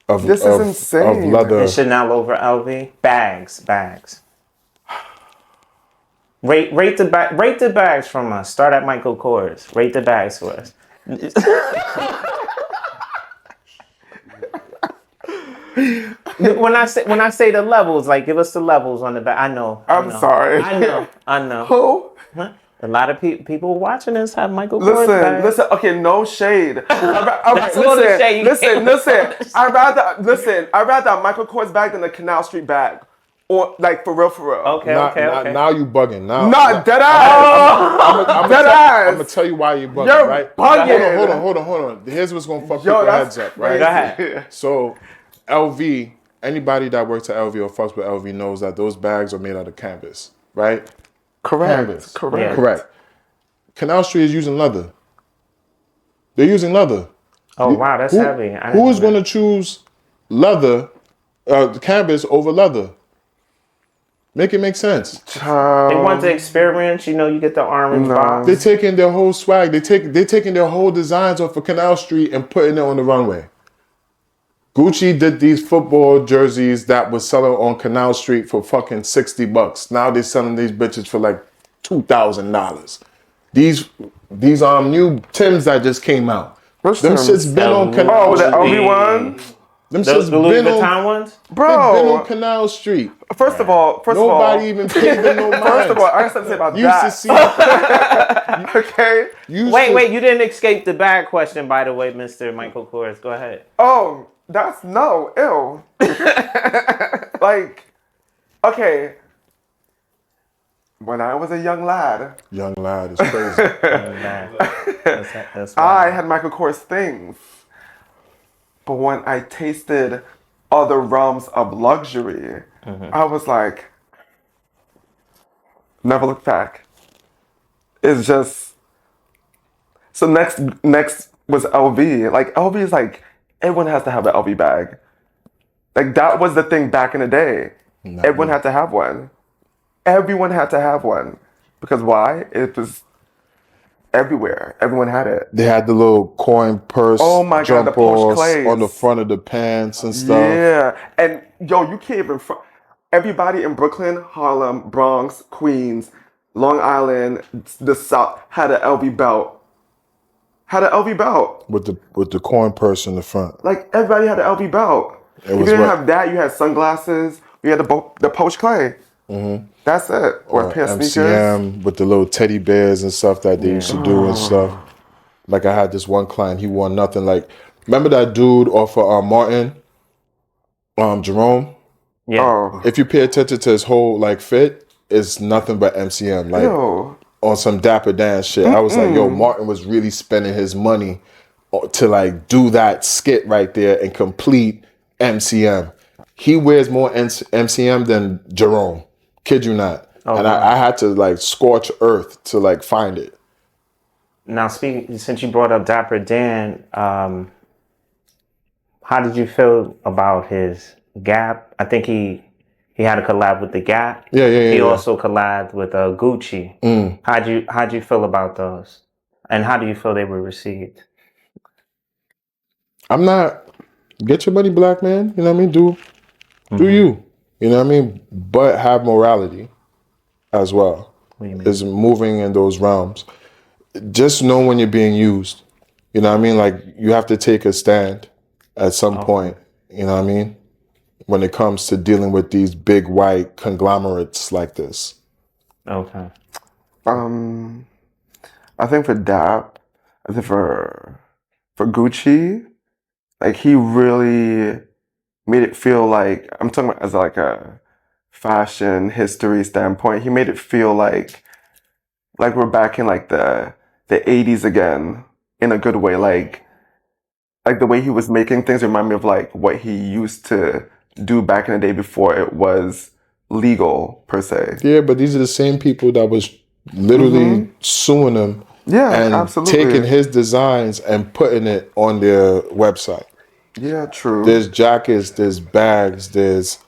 of This is insane. of leather. And Chanel over LV. Bags. Rate the bags from us. Start at Michael Kors. Rate the bags for us. When I say the levels, like give us the levels on the back. I know. I'm sorry. I know. Who? A lot of people watching this have Michael Kors bags. Listen. Okay, no shade. That's a little shade. Listen. I'd rather Michael Kors bag than a Canal Street bag, or like for real. Okay. Now you bugging. Now, Not dead ass. I'm gonna tell you why you bugging. You're right? bugging. Hold on. Here's what's gonna fuck Yo, people's that's heads up. Right? Go ahead. So, LV. Anybody that works at LV or fucks with LV knows that those bags are made out of canvas, right? Correct. Correct. Canal Street is using leather. They're using leather. Oh wow, that's heavy. Who is going to choose leather, canvas over leather? Make it make sense. They want the experience. You get the orange box. They're taking their whole swag. They're taking their whole designs off of Canal Street and putting it on the runway. Gucci did these football jerseys that was selling on Canal Street for fucking $60. Now they're selling these bitches for like $2,000. These new Tims that just came out. Them shits been on Canal Street. Oh, the LV one? Them Those shits Louis been Vuitton on, ones? Bro. been on Canal Street. First of all, Nobody even paid them no mind. First of all, I have something to say about Used to that. see. Okay. Wait, you didn't escape the bag question, by the way, Mr. Michael Kors. Go ahead. Oh, that's ew. Like, okay. When I was a young lad, is crazy. That's I had Michael Kors things. But when I tasted other realms of luxury, I was like, never look back. It's just, so next was LV. Like LV is like, everyone has to have an LV bag. Like that was the thing back in the day. Everyone had to have one. Everyone had to have one. Because why? It was everywhere. Everyone had it. They had the little coin purse. Oh my God, the Porsche Clays on the front of the pants and stuff. Yeah, and yo, you can't even. Everybody in Brooklyn, Harlem, Bronx, Queens, Long Island, the South had an LV belt. With the coin purse in the front. Like everybody had an LV belt. If you didn't have that, you had sunglasses. You had the Porsche Clay. Mm-hmm. That's it. Or a pair of sneakers. MCM with the little teddy bears and stuff that they used to do and stuff. Like I had this one client, he wore nothing. Like, remember that dude off of Martin, Jerome? Yeah. Oh. If you pay attention to his whole like fit, it's nothing but MCM. Like on some Dapper Dan shit. I was like, yo, Martin was really spending his money to like do that skit right there and complete MCM. He wears more MCM than Jerome. Kid you not. And I had to like scorch earth to like find it. Now, since you brought up Dapper Dan, how did you feel about his Gap? I think he had a collab with the Gap. Yeah. He also collabed with Gucci. How'd you feel about those? And how do you feel they were received? I'm not get your money, black man. You know what I mean? Do you? You know what I mean? But have morality as well. What do you mean? Is moving in those realms. Just know when you're being used. You know what I mean? Like you have to take a stand at some point. You know what I mean? When it comes to dealing with these big white conglomerates like this. Okay. I think for Dept, I think for Gucci, like he really made it feel like, I'm talking about as like a fashion history standpoint, he made it feel like we're back in like the 80s again in a good way. Like the way he was making things remind me of like what he used to do back in the day before it was legal per se. Yeah, but these are the same people that was literally suing him Yeah, and absolutely. taking his designs and putting it on their website. Yeah, true. There's jackets, there's bags, there's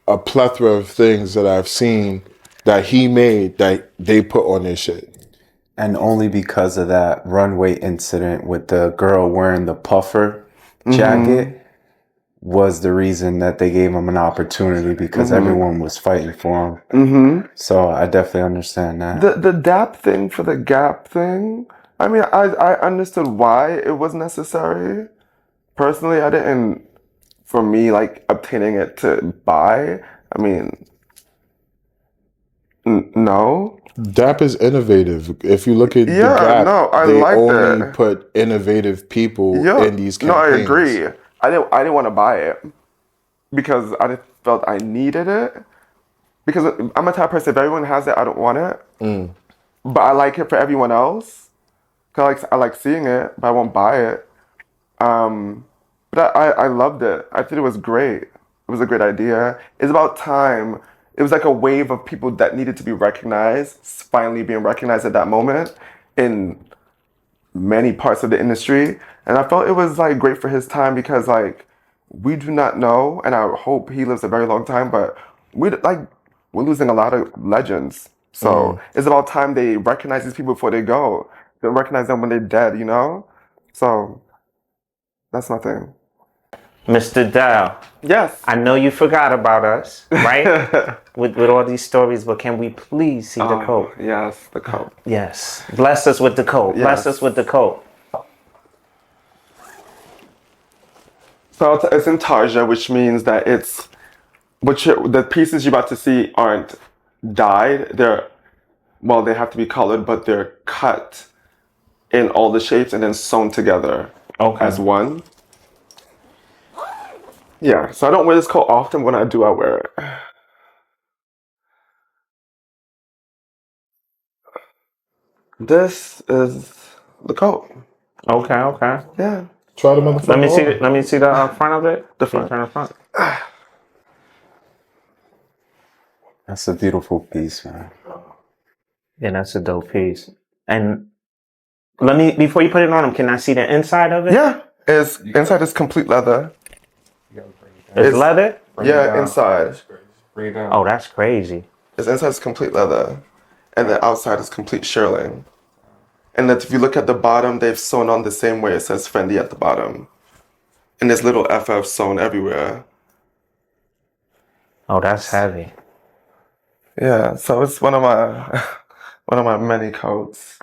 a plethora of things that I've seen that he made that they put on their shit. And only because of that runway incident with the girl wearing the puffer jacket was the reason that they gave him an opportunity, because everyone was fighting for him. So I definitely understand that. The Dept thing for the Gap thing, I mean, I understood why it was necessary. Personally, I didn't, for me, like obtaining it to buy, I mean, no. Dept is innovative. If you look at the Yeah, Gap, no, I they liked only it. put innovative people Yeah, in these no, I campaigns. agree. I didn't want to buy it because I just felt I needed it. Because I'm a type of person, if everyone has it, I don't want it. But I like it for everyone else. Cause I like seeing it, but I won't buy it. But I loved it. I think it was great. It was a great idea. It's about time. It was like a wave of people that needed to be recognized, finally being recognized at that moment in many parts of the industry. And I felt it was like great for his time because like we do not know, and I hope he lives a very long time, but we're losing a lot of legends. So it's about time they recognize these people before they go. They recognize them when they're dead, you know? So that's my thing. Mr. Dow, Yes. I know you forgot about us, right? with all these stories, but can we please see the coat? Yes, the coat. Yes. Bless us with the coat. Bless Yes. us with the coat. So it's Intarsia, which means that the pieces you're about to see aren't dyed. They have to be colored, but they're cut in all the shapes and then sewn together as one. Yeah, so I don't wear this coat often. When I do, I wear it. This is the coat. Okay. Yeah. Try the motherfucker Let me see. on. Let me see the front of it. The front. Turn the front. That's a beautiful piece, man. Yeah, that's a dope piece. And let me, before you put it on him, can I see the inside of it? Yeah. Inside is complete leather. It's leather? Yeah, inside. Oh, that's crazy. Inside is complete leather. And the outside is complete shearling. And if you look at the bottom, they've sewn on the same way. It says Fendi at the bottom. And there's little FF sewn everywhere. Oh, that's heavy. Yeah, so it's one of my many coats.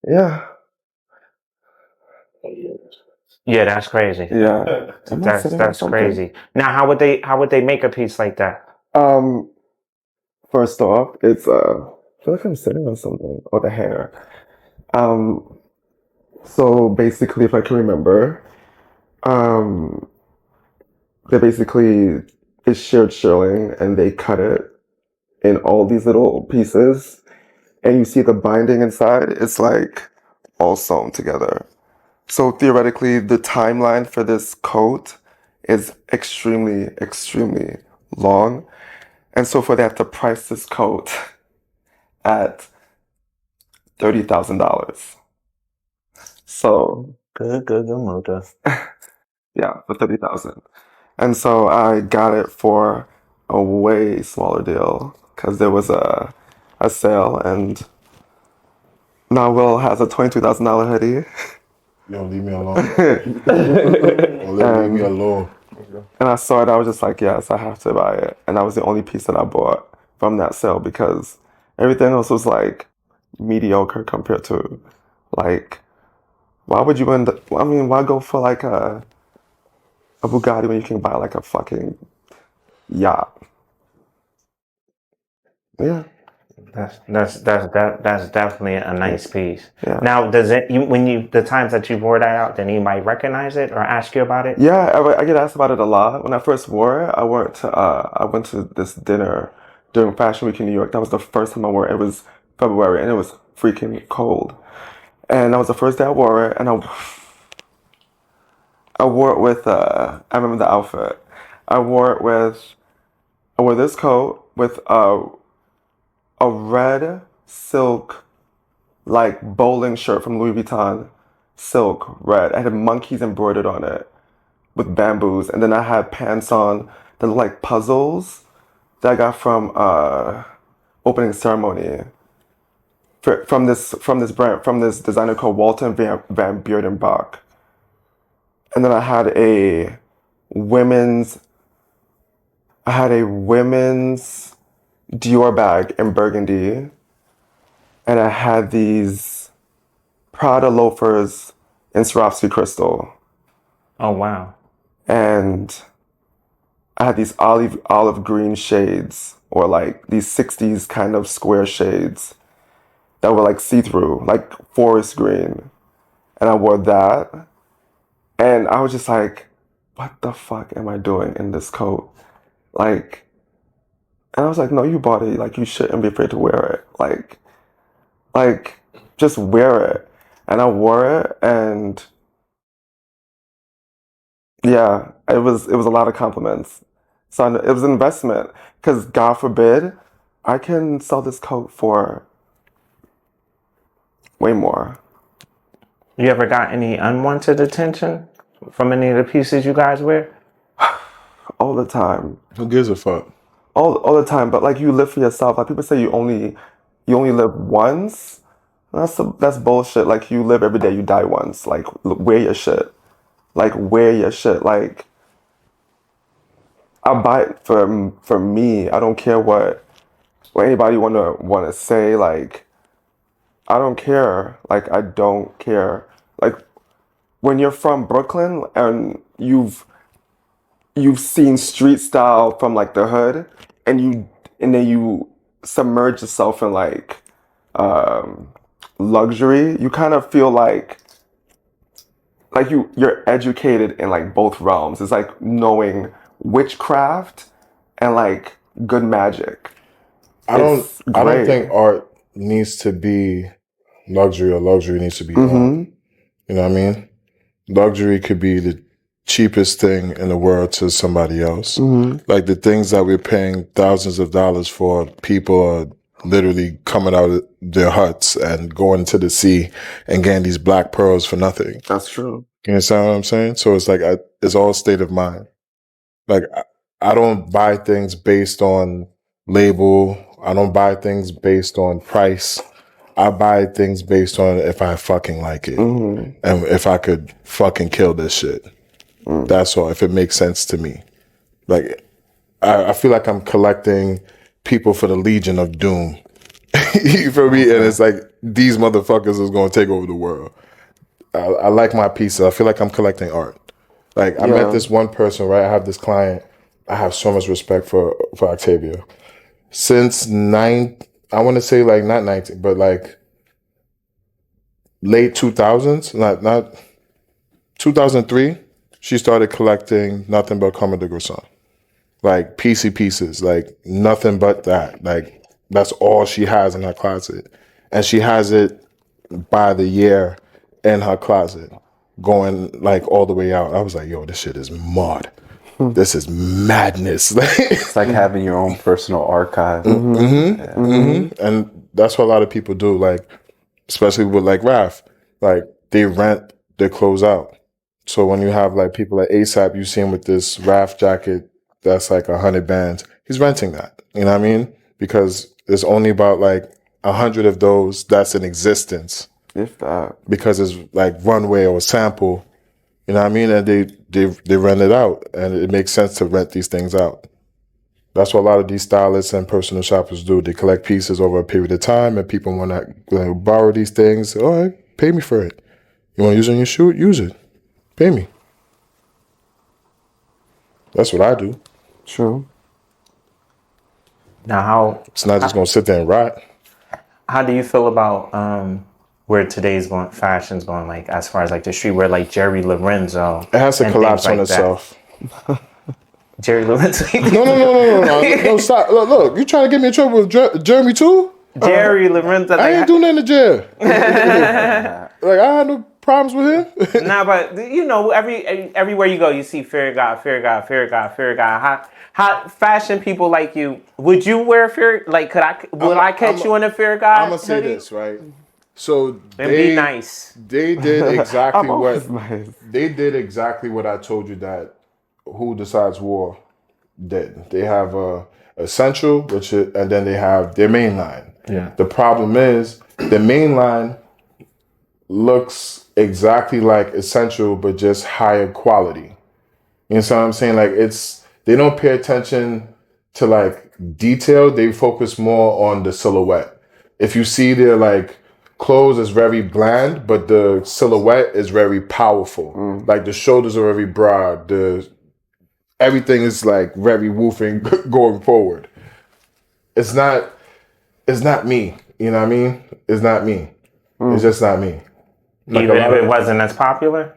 Yeah. Yeah, that's crazy. Yeah. That's crazy. Now, how would they make a piece like that? First off, it's I feel like I'm sitting on something. Oh, the hair. So basically, if I can remember, they basically it's sheared shearling and they cut it in all these little pieces, and you see the binding inside. It's like all sewn together. So theoretically, the timeline for this coat is extremely, extremely long. And so for that to price this coat at $30,000. So Good, Muta. yeah, for 30,000. And so I got it for a way smaller deal because there was a sale, and Now Will has a $22,000 hoodie. Yo, leave me alone. Leave me alone. And I saw it, I was just like, yes, I have to buy it. And that was the only piece that I bought from that sale because everything else was like mediocre compared to like, why would you why go for like a Bugatti when you can buy like a fucking yacht? Yeah. That's definitely a nice piece. Yeah. Now, does it the times that you wore that out, did anybody recognize it or ask you about it? Yeah, I get asked about it a lot. When I first wore it, I went to this dinner during Fashion Week in New York. That was the first time I wore it. It was February and it was freaking cold. And that was the first day I wore it, and I wore it with I remember the outfit. I wore this coat with a red silk like bowling shirt from Louis Vuitton, silk red. I had monkeys embroidered on it with bamboos, and then I had pants on that looked like puzzles that I got from opening ceremony from this designer called Walter Van Beurdenbach. And then I had a women's Dior bag in burgundy, and I had these Prada loafers in Swarovski crystal. Oh, wow. And I had these olive green shades, or like these 60s kind of square shades that were like see-through, like forest green. And I wore that. And I was just like, what the fuck am I doing in this coat? Like, and I was like, no, you bought it. Like, you shouldn't be afraid to wear it. Like, just wear it. And I wore it, and yeah, it was a lot of compliments. So it was an investment, because God forbid, I can sell this coat for way more. You ever got any unwanted attention from any of the pieces you guys wear? All the time. Who gives a fuck? All the time. But like, you live for yourself. Like, people say you only live once. That's bullshit. Like, you live every day, you die once. Like, wear your shit. Like, wear your shit. Like, I buy it for me. I don't care what anybody wanna say. Like, I don't care. Like, I don't care. Like, when you're from Brooklyn and you've seen street style from like the hood, and then you submerge yourself in like luxury, you kind of feel like you're educated in like both realms. It's like knowing witchcraft and like good magic. I don't think art needs to be luxury or luxury needs to be art. You know what I mean? Luxury could be the cheapest thing in the world to somebody else. Like, the things that we're paying thousands of dollars for, people are literally coming out of their huts and going to the sea and getting these black pearls for nothing. That's true. You understand what I'm saying? So it's like, it's all state of mind. Like, I don't buy things based on label. I don't buy things based on price. I buy things based on if I fucking like it. And if I could fucking kill this shit. That's all. If it makes sense to me. Like, I feel like I'm collecting people for the Legion of Doom. You feel me? And it's like, these motherfuckers is going to take over the world. I like my pieces. I feel like I'm collecting art. Like, I met this one person, right? I have this client. I have so much respect for Octavia. Since I want to say like not 19, but like late 2000s, not 2003, she started collecting nothing but Comme des Garçons. Like PC pieces, like nothing but that. Like, that's all she has in her closet. And she has it by the year in her closet, going like all the way out. I was like, yo, this shit is mud. This is madness. It's like having your own personal archive. And that's what a lot of people do, like, especially with like Raf. Like, they rent their clothes out. So when you have like people like ASAP, you see him with this Raf jacket that's like 100 bands. He's renting that. You know what I mean? Because it's only about like 100 of those that's in existence If that. because it's like Runway or Sample. You know what I mean? And they rent it out, and it makes sense to rent these things out. That's what a lot of these stylists and personal shoppers do. They collect pieces over a period of time, and people want to borrow these things. All right, pay me for it. You want to use it on your shoot? Use it. Pay me. That's what I do. True. Now, It's not just going to sit there and rot. how do you feel about where today's fashion's going, like as far as like the streetwear, like Jerry Lorenzo? It has to and collapse things on like that? itself. Jerry Lorenzo. No, stop. Look, you trying to get me in trouble with Jeremy too? Jerry Lorenzo. I ain't doing nothing to jail. Like, I had no problems with him. Nah, but you know, everywhere you go, you see fear God. How fashion people like you? Would you wear fear? Like, would I catch you in a fear God? I'm gonna say hoodie? this, right? So And be nice. They did exactly I'm always nice. they did exactly what I told you that Who Decides War did. They have a essential, and then they have their main line. Yeah. The problem is the main line looks exactly like essential, but just higher quality. You know what I'm saying? Like, they don't pay attention to like detail. They focus more on the silhouette. If you see their like clothes is very bland, but the silhouette is very powerful. Like the shoulders are very broad. Everything is like very woofing going forward. It's not me. You know what I mean? It's not me. It's just not me. Like Even if it wasn't as popular?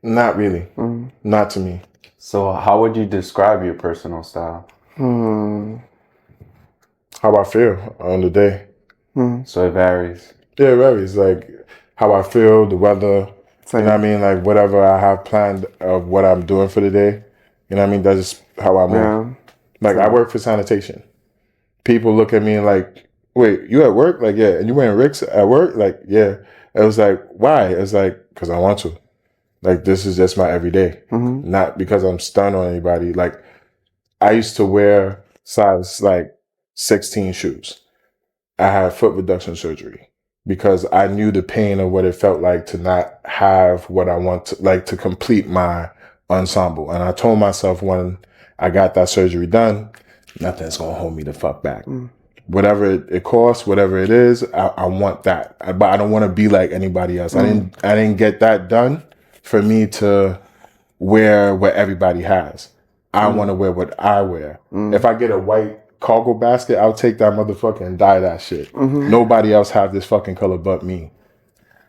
Not really. Not to me. So how would you describe your personal style? How I feel on the day. So it varies. Yeah, it varies. Like how I feel, the weather. You know what I mean? Like whatever I have planned of what I'm doing for the day. You know what I mean? That's just how I move. Yeah. Like I work for sanitation. People look at me and like, wait, you at work? Like, yeah. And you wearing Ricks at work? Like, yeah. It was like, why? It's like, because I want to. Like, this is just my everyday. Not because I'm stunned on anybody. Like, I used to wear size like 16 shoes. I had foot reduction surgery because I knew the pain of what it felt like to not have what I want to, like, to complete my ensemble. And I told myself when I got that surgery done, nothing's going to hold me the fuck back. Whatever it costs, whatever it is, I want that. But I don't want to be like anybody else. I didn't get that done for me to wear what everybody has. I want to wear what I wear. If I get a white cargo basket, I'll take that motherfucker and dye that shit. Nobody else have this fucking color but me.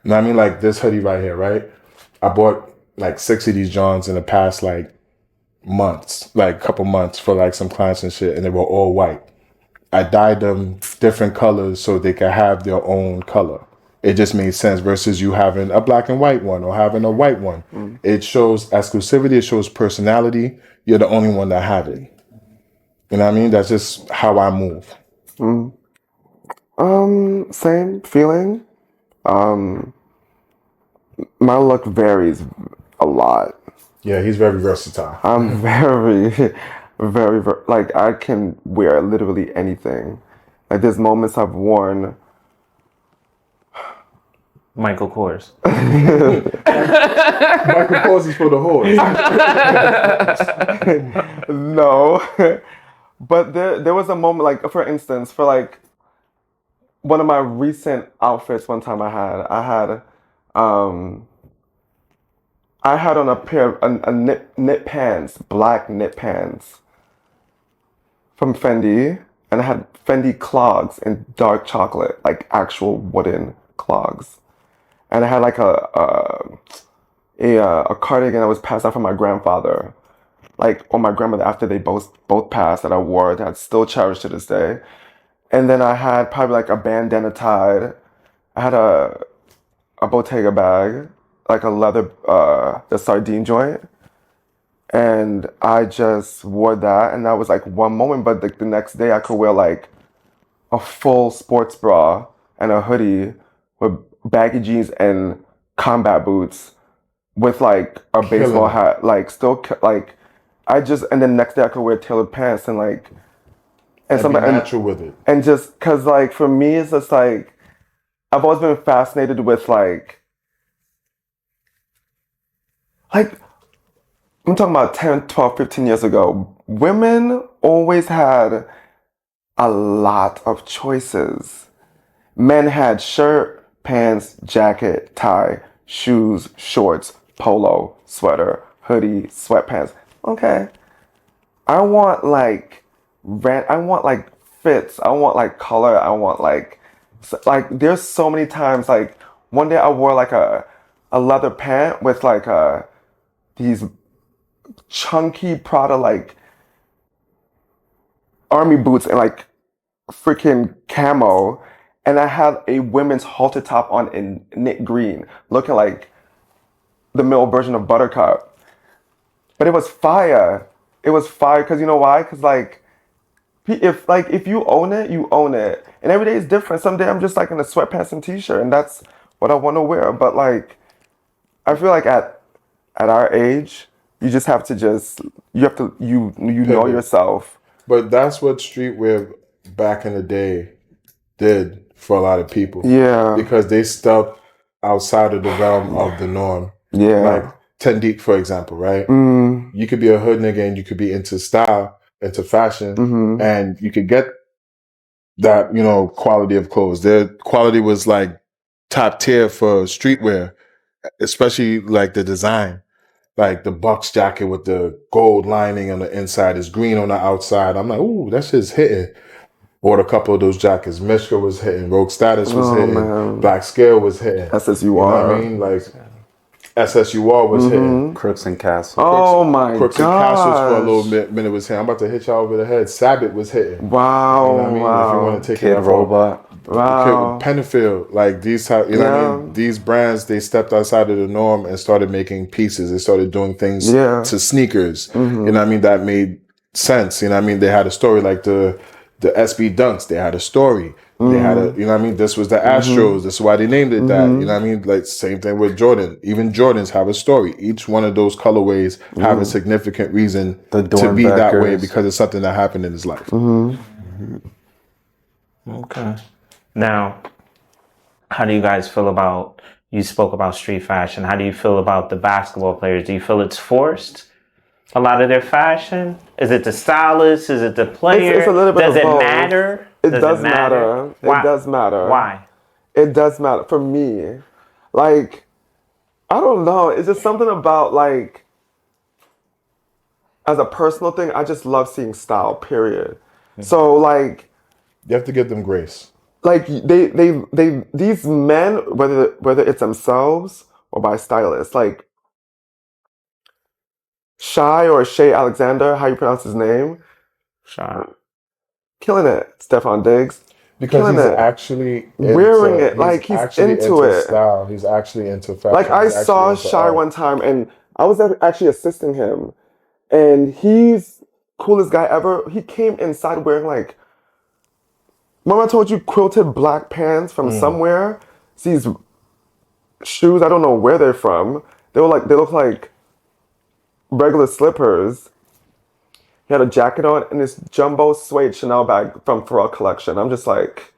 You know what I mean? Like this hoodie right here, right? I bought like 6 of these Johns in the past like months, like couple months for like some clients and shit, and they were all white. I dyed them different colors so they could have their own color. It just made sense versus you having a black and white one or having a white one. It shows exclusivity. It shows personality. You're the only one that have it. You know what I mean? That's just how I move. Same feeling. My look varies a lot. Yeah, he's very versatile. I'm very, like I can wear literally anything. Like there's moments I've worn. Michael Kors. Michael Kors is for the horse. No, but there was a moment, like for instance, for like one of my recent outfits. One time I had on a pair of knit pants, black knit pants from Fendi, and I had Fendi clogs in dark chocolate, like actual wooden clogs, and I had like a cardigan that was passed out from my grandfather, like, or my grandmother after they both passed, that I wore that I still cherish to this day. And then I had probably like a bandana tied. I had a Bottega bag, like a leather, the sardine joint. And I just wore that, and that was like one moment, but the next day I could wear like a full sports bra and a hoodie with baggy jeans and combat boots with like a baseball hat, like still like and then next day I could wear tailored pants and like and be natural with it. And just because, like, for me, it's just like, I've always been fascinated with, like, I'm talking about 10, 12, 15 years ago. Women always had a lot of choices. Men had shirt, pants, jacket, tie, shoes, shorts, polo, sweater, hoodie, sweatpants. Okay. I want like fits. I want like color. I want like there's so many times, like one day I wore like a leather pant with like these chunky Prada like army boots and like freaking camo, and I had a women's halter top on in knit green, looking like the male version of Buttercup. But it was fire. It was fire because you know why? Because like if you own it, you own it. And every day is different. Some day I'm just like in a sweatpants and t-shirt, and that's what I want to wear. But like, I feel like at our age, you just have to you know yourself. But that's what streetwear back in the day did for a lot of people. Yeah. Because they stepped outside of the realm of the norm. Yeah. Like Tendique, for example, right? You could be a hood nigga and you could be into style, into fashion, and you could get that, you know, quality of clothes. Their quality was like top tier for streetwear, especially like the design. Like the Bucks jacket with the gold lining on the inside is green on the outside. I'm like, ooh, that shit's hitting. Bought a couple of those jackets. Mishka was hitting. Rogue Status was hitting. Man. Black Scale was hitting. SSUR. You know what I mean? Like SSUR was hitting. Crooks and Castles. Oh my Crooks and Castles for a little minute was hitting. I'm about to hit y'all over the head. Sabbath was hitting. Wow. You know what I mean? Wow. If you want to take Kid it Robot. Wow. Penfield, like these, you know what I mean? These brands, they stepped outside of the norm and started making pieces. They started doing things to sneakers. You know what I mean? That made sense. You know what I mean? They had a story, like the SB Dunks. They had a story. They had a, you know what I mean? This was the Astros. This is why they named it that. You know what I mean? Like same thing with Jordan. Even Jordans have a story. Each one of those colorways have a significant reason to be that way because it's something that happened in his life. Okay. Now, how do you guys feel about, you spoke about street fashion. How do you feel about the basketball players? Do you feel it's forced? A lot of their fashion? Is it the stylist? Is it the player? It's a little bit Does of it both. matter? It does matter. Why? It does matter. Why? It does matter for me. Like, I don't know. It's just something about like, as a personal thing, I just love seeing style, period. So like, You have to give them grace. like these men, whether it's themselves or by stylists, like Shea Alexander, how you pronounce his name, killing it. Stefan Diggs, Because killing he's it. actually Wearing it, like, he's actually into it. Style. He's actually into fashion. Like I He's saw actually into Shy art. one time, and I was actually assisting him, and he's coolest guy ever. He came inside wearing like, remember I told you, quilted black pants from somewhere. These shoes, I don't know where they're from. They look like regular slippers. He had a jacket on and this jumbo suede Chanel bag from Pharrell collection. I'm just like,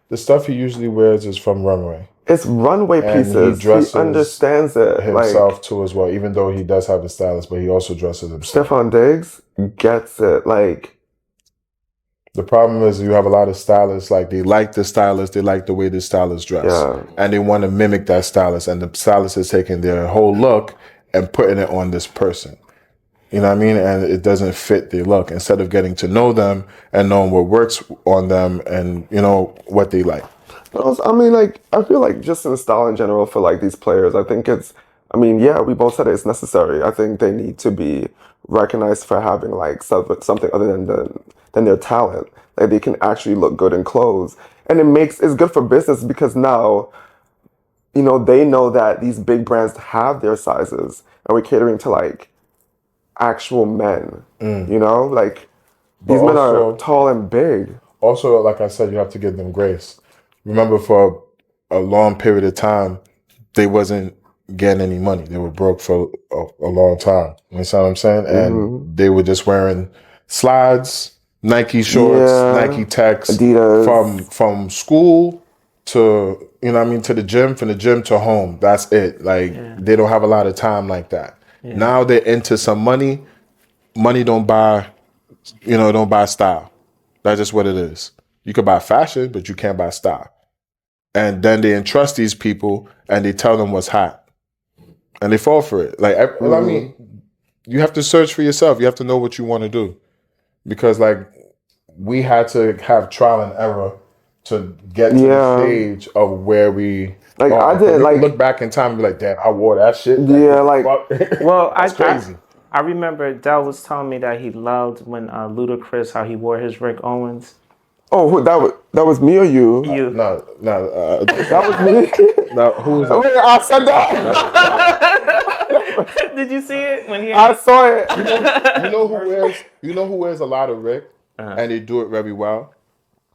The stuff he usually wears is from Runway. it's runway And pieces. he dresses understands it. Himself Like, too as well, even though he does have a stylist, but he also dresses himself. Stefan Diggs gets it. Like, The problem is you have a lot of stylists, like they like the stylist, they like the way the stylist dress. Yeah. And they want to mimic that stylist. And the stylist is taking their whole look and putting it on this person. You know what I mean? And it doesn't fit their look. Instead of getting to know them and knowing what works on them and, you know, what they like. I mean, like, I feel like just in style in general for like these players, I think it's, I mean, yeah, we both said it's necessary. I think they need to be recognized for having like something other than their talent. Like they can actually look good in clothes. And it's good for business because now, you know, they know that these big brands have their sizes and we're catering to like actual men, you know, like these men are tall and big. Also, like I said, you have to give them grace. Remember, for a long period of time, they wasn't getting any money. They were broke for a long time. You know what I'm saying? And they were just wearing slides, Nike shorts, Yeah. Nike Techs, Adidas. from school to, you know what I mean, to the gym, from the gym to home. That's it. Like, they don't have a lot of time like that. Now they're into some money. Money don't buy, don't buy style. That's just what it is. You could buy fashion, but you can't buy style. And then they entrust these people and they tell them what's hot. And they fall for it. Like, I mean, you have to search for yourself. You have to know what you want to do. Because, like, we had to have trial and error to get to the stage of where we... Like, I did, we like... look back in time and be like, damn, I wore that shit. Yeah, like... Well, that's crazy. I remember Del was telling me that he loved when Ludacris, how he wore his Rick Owens. Oh, that was me or you? You. No, That was me? no, who was that? Wait, I said that! Did you see it when he? I saw it. You know who wears a lot of Rick, and they do it very well.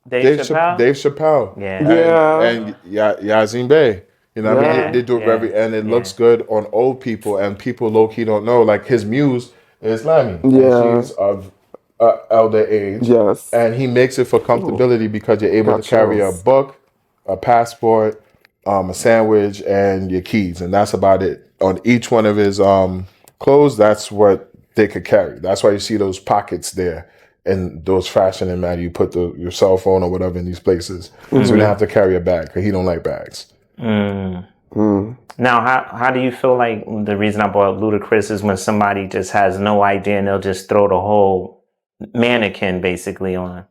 Dave Chappelle. Dave Chappelle. Yeah. And Yazin Bey. You know what I mean? They do it very, and it looks good on old people, and people low key don't know. Like, his muse is Lamy. Yeah. She's of elder age. Yes. And he makes it for comfortability because you're able to carry a book, a passport, a sandwich, and your keys, and that's about it. On each one of his clothes, that's what they could carry. That's why you see those pockets there and those fashion and man, you put your cell phone or whatever in these places. So you don't have to carry a bag because he don't like bags. Now, how do you feel like the reason I brought up Ludacris is when somebody just has no idea and they'll just throw the whole mannequin basically on?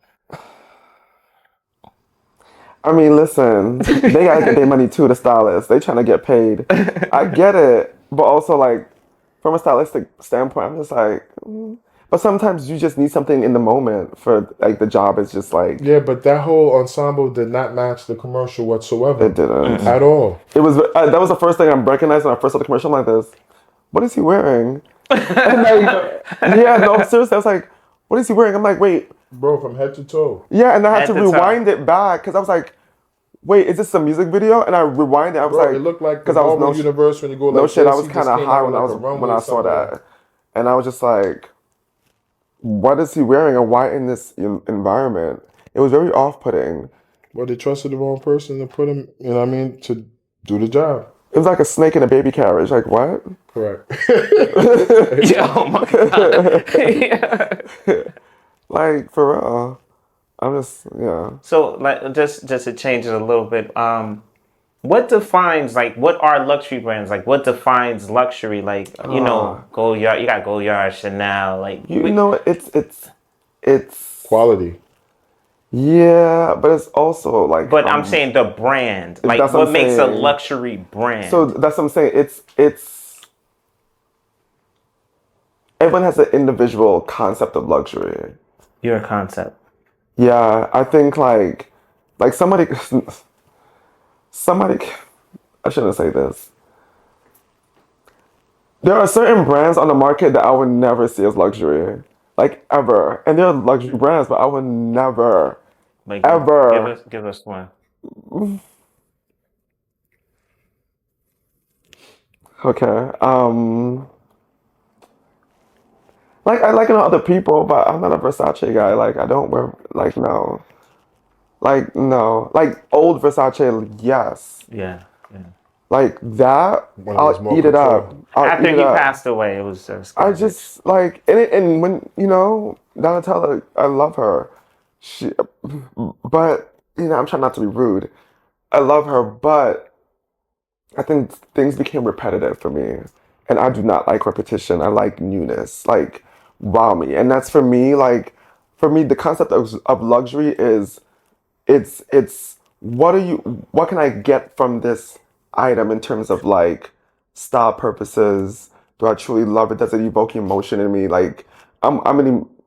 I mean, listen, they gotta get their money too, the stylists. They trying to get paid. I get it. But also, like, from a stylistic standpoint, I'm just like... But sometimes you just need something in the moment for, like, the job is just like... Yeah, but that whole ensemble did not match the commercial whatsoever. It didn't. At all. It was... that was the first thing I recognized when I first saw the commercial. I'm like this. What is he wearing? And like... Yeah, no, seriously. I was like, what is he wearing? I'm like, wait. Bro, from head to toe. Yeah, and I had to rewind it back because I was like, wait, is this a music video? And I rewind it. I was like... It looked like the Marvel Universe when you go like no shit, this, I was kind of high when I saw that. And I was just like... What is he wearing and why in this environment? It was very off-putting. Well, they trusted the wrong person to put him, you know what I mean, to do the job. It was like a snake in a baby carriage. Like, what? Correct. Yeah, oh my God. Like, for real. I'm just, So, like, just to change it a little bit, what defines, like, what are luxury brands? Like, what defines luxury? Like, you know, Goyard, you got Goyard, Chanel, like... You know, it's... Quality. Yeah, but it's also, like... But I'm saying the brand. Like, what makes a luxury brand? So, that's what I'm saying. It's... Everyone has an individual concept of luxury. Your concept. Yeah, I think, like somebody... I shouldn't say this. There are certain brands on the market that I would never see as luxury. Like, ever. And they're luxury brands, but I would never, like, ever. Give us one. Okay. Like, I like other people, but I'm not a Versace guy. Like, I don't wear, like, no. Like, no. Like, old Versace, yes. Yeah. Like, that, I'll eat it up. After he passed away, it was just... I just, like, and when, Donatella, I love her. But, I'm trying not to be rude. I love her, but I think things became repetitive for me. And I do not like repetition. I like newness. Like, wow me. And that's for me, like, the concept of luxury is, it's what can I get from this item in terms of, like, style purposes? Do I truly love it? Does it evoke emotion in me? Like, I'm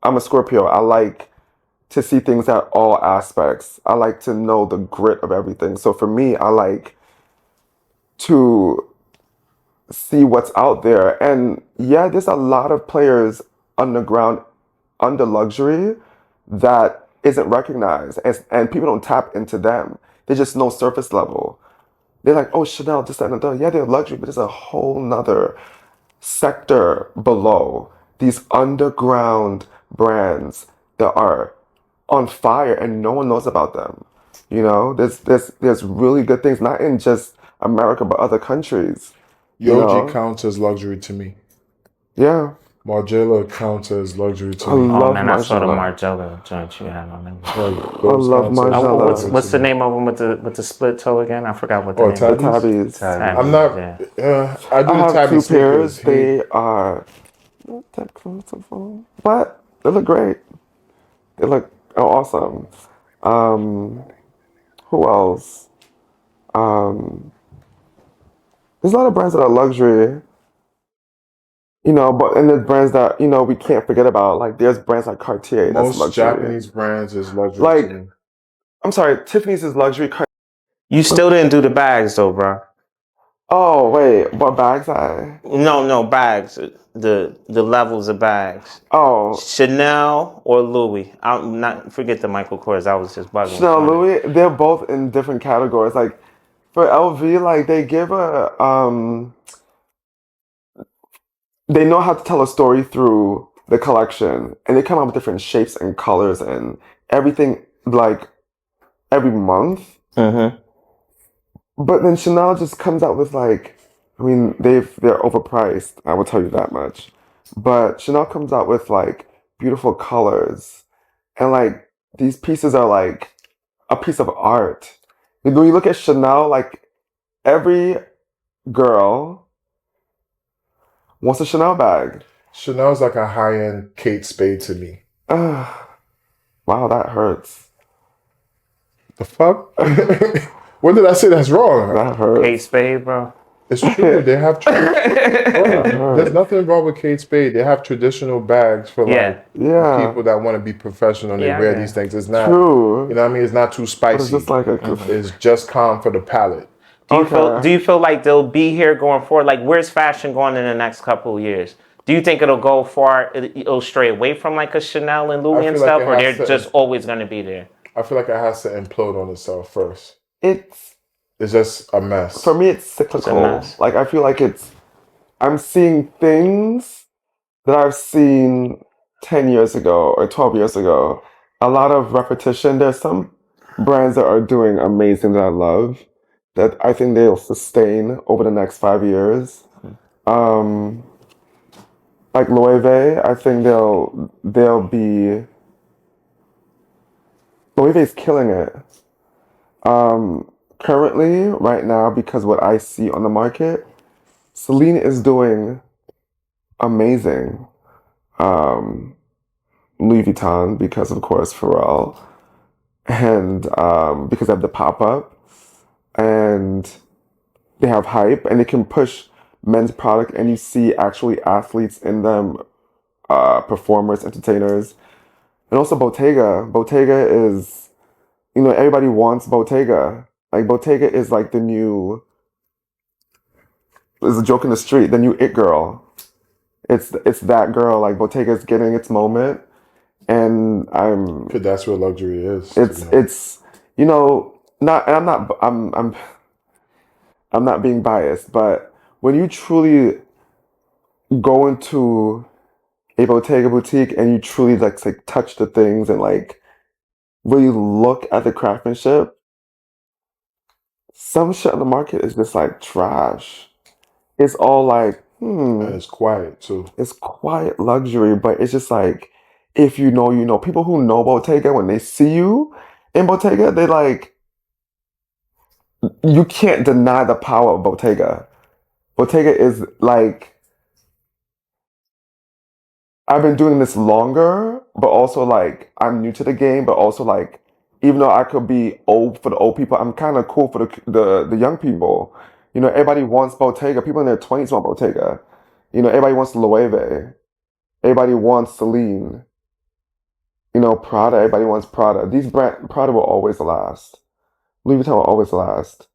a Scorpio. I like to see things at all aspects. I like to know the grit of everything. So for me, I like to see what's out there. And yeah, there's a lot of players underground under luxury that isn't recognized, and people don't tap into them. They just know surface level. They're like, oh, Chanel, this, that, and the. Yeah, they're luxury, but there's a whole nother sector below these underground brands that are on fire and no one knows about them. You know, there's really good things, not in just America, but other countries. You know? Yoji counts as luxury to me. Yeah. Margiela counts as luxury to I me. love Oh man, I saw the Margiela. Margiela joint you had on there. Like, I love counts as Margiela. luxury What's to the me. name of them with the split toe again? I forgot what the Oh, name. The tabbies? tabbies. Tabby. I'm not. Yeah. I do I the have tabby two sneakers. pairs. They are but they look great. They look awesome. Who else? There's a lot of brands that are luxury, you know, but and there's brands that, you know, we can't forget about. Like there's brands like Cartier that's Most luxury. Japanese brands is luxury Like, to me. I'm sorry, Tiffany's is luxury. You still didn't do the bags though, bro. Oh wait, what bags I? No bags. The levels of bags. Oh, Chanel or Louis. I'm not forget the Michael Kors. I was just bugging. Chanel, Louis. They're both in different categories. Like for LV, like they give they know how to tell a story through the collection, and they come out with different shapes and colors and everything, like every month. Mm-hmm. But then Chanel just comes out with like, I mean, they're overpriced. I will tell you that much. But Chanel comes out with like beautiful colors, and like these pieces are like a piece of art. When you look at Chanel, like every girl wants a Chanel bag. Chanel's like a high-end Kate Spade to me. Wow, that hurts. The fuck? When did I say that's wrong? That hurts. Kate Spade, bro. It's true. They have. There's nothing wrong with Kate Spade. They have traditional bags for like Yeah. people that want to be professional and they Yeah, wear yeah. these things. It's not. True. You know what I mean? It's not too spicy. It's just like a. It's just calm for the palate. Do you feel like they'll be here going forward? Like, where's fashion going in the next couple of years? Do you think it'll go far? It'll stray away from like a Chanel and Louis and feel like stuff, it or has they're to- just always going to be there? I feel like it has to implode on itself first. It's It's just a mess. for me. It's cyclical. mess. Like I feel like I'm seeing things that I've seen 10 years ago or 12 years ago. A lot of repetition. There's some brands that are doing amazing that I love that I think they'll sustain over the next 5 years. Like Loewe, I think they'll be. Loewe's killing it. Currently, right now, because what I see on the market, Celine is doing amazing. Louis Vuitton, because of course Pharrell, and because of the pop-up, and they have hype, and they can push men's product, and you see actually athletes in them, performers, entertainers, and also Bottega. Bottega is, you know, everybody wants Bottega. Like Bottega is like the new. There's a joke in the street. The new it girl. It's that girl. Like Bottega's getting its moment, and Because that's what luxury is. it's you know not. And I'm not being biased, but when you truly go into a Bottega boutique and you truly like touch the things and like really look at the craftsmanship, some shit on the market is just like trash. It's all like, And it's quiet too. it's quiet luxury, but it's just like, if you know, you know. People who know Bottega, when they see you in Bottega, they like, you can't deny the power of Bottega. Bottega is like, I've been doing this longer, but also like, I'm new to the game, but also like, even though I could be old for the old people, I'm kind of cool for the young people. You know, everybody wants Bottega. People in their 20s want Bottega. You know, everybody wants Loewe. Everybody wants Celine. You know, Prada. Everybody wants Prada. Prada will always last. Louis Vuitton will always last.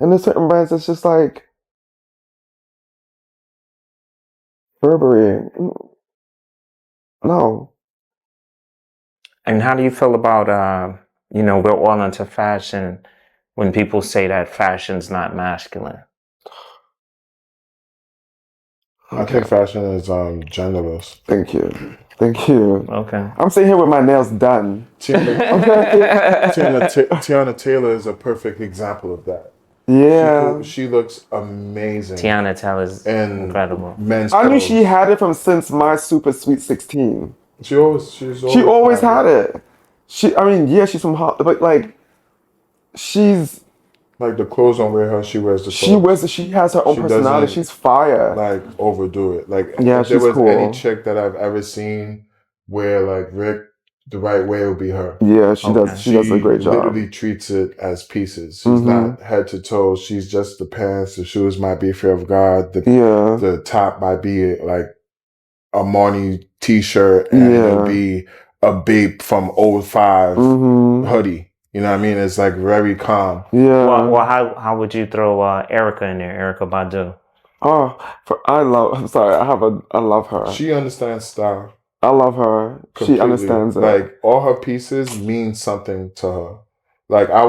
And there's certain brands that's just like Burberry. No. And how do you feel about, you know, we're all into fashion when people say that fashion's not masculine? I think fashion is genderless. Thank you. Thank you. Okay. I'm sitting here with my nails done. Tiana Taylor is a perfect example of that. Yeah. She looks amazing. Tiana Taylor is And incredible. Men's I knew clothes. she had it from since my Super Sweet 16. She always had it. She's from Hollywood, but like, she's like the clothes don't wear her. She wears the clothes. she has her own personality. She's fire. Like overdo it. Like Yeah, if there she's was cool. any chick that I've ever seen wear like Rick the right way, it would be her. Yeah, she does. She does a great job. She literally treats it as pieces. She's not head to toe. She's just the pants. The shoes might be Fear of God. The top might be like a Marnie t-shirt, and it'll be a Bape from 05 hoodie. You know what I mean? It's like very calm. Yeah. Well, how would you throw Erica in there? Erica Badu. Oh, I love her. She understands style. I love her. Completely. She understands it. Like all her pieces mean something to her. Like I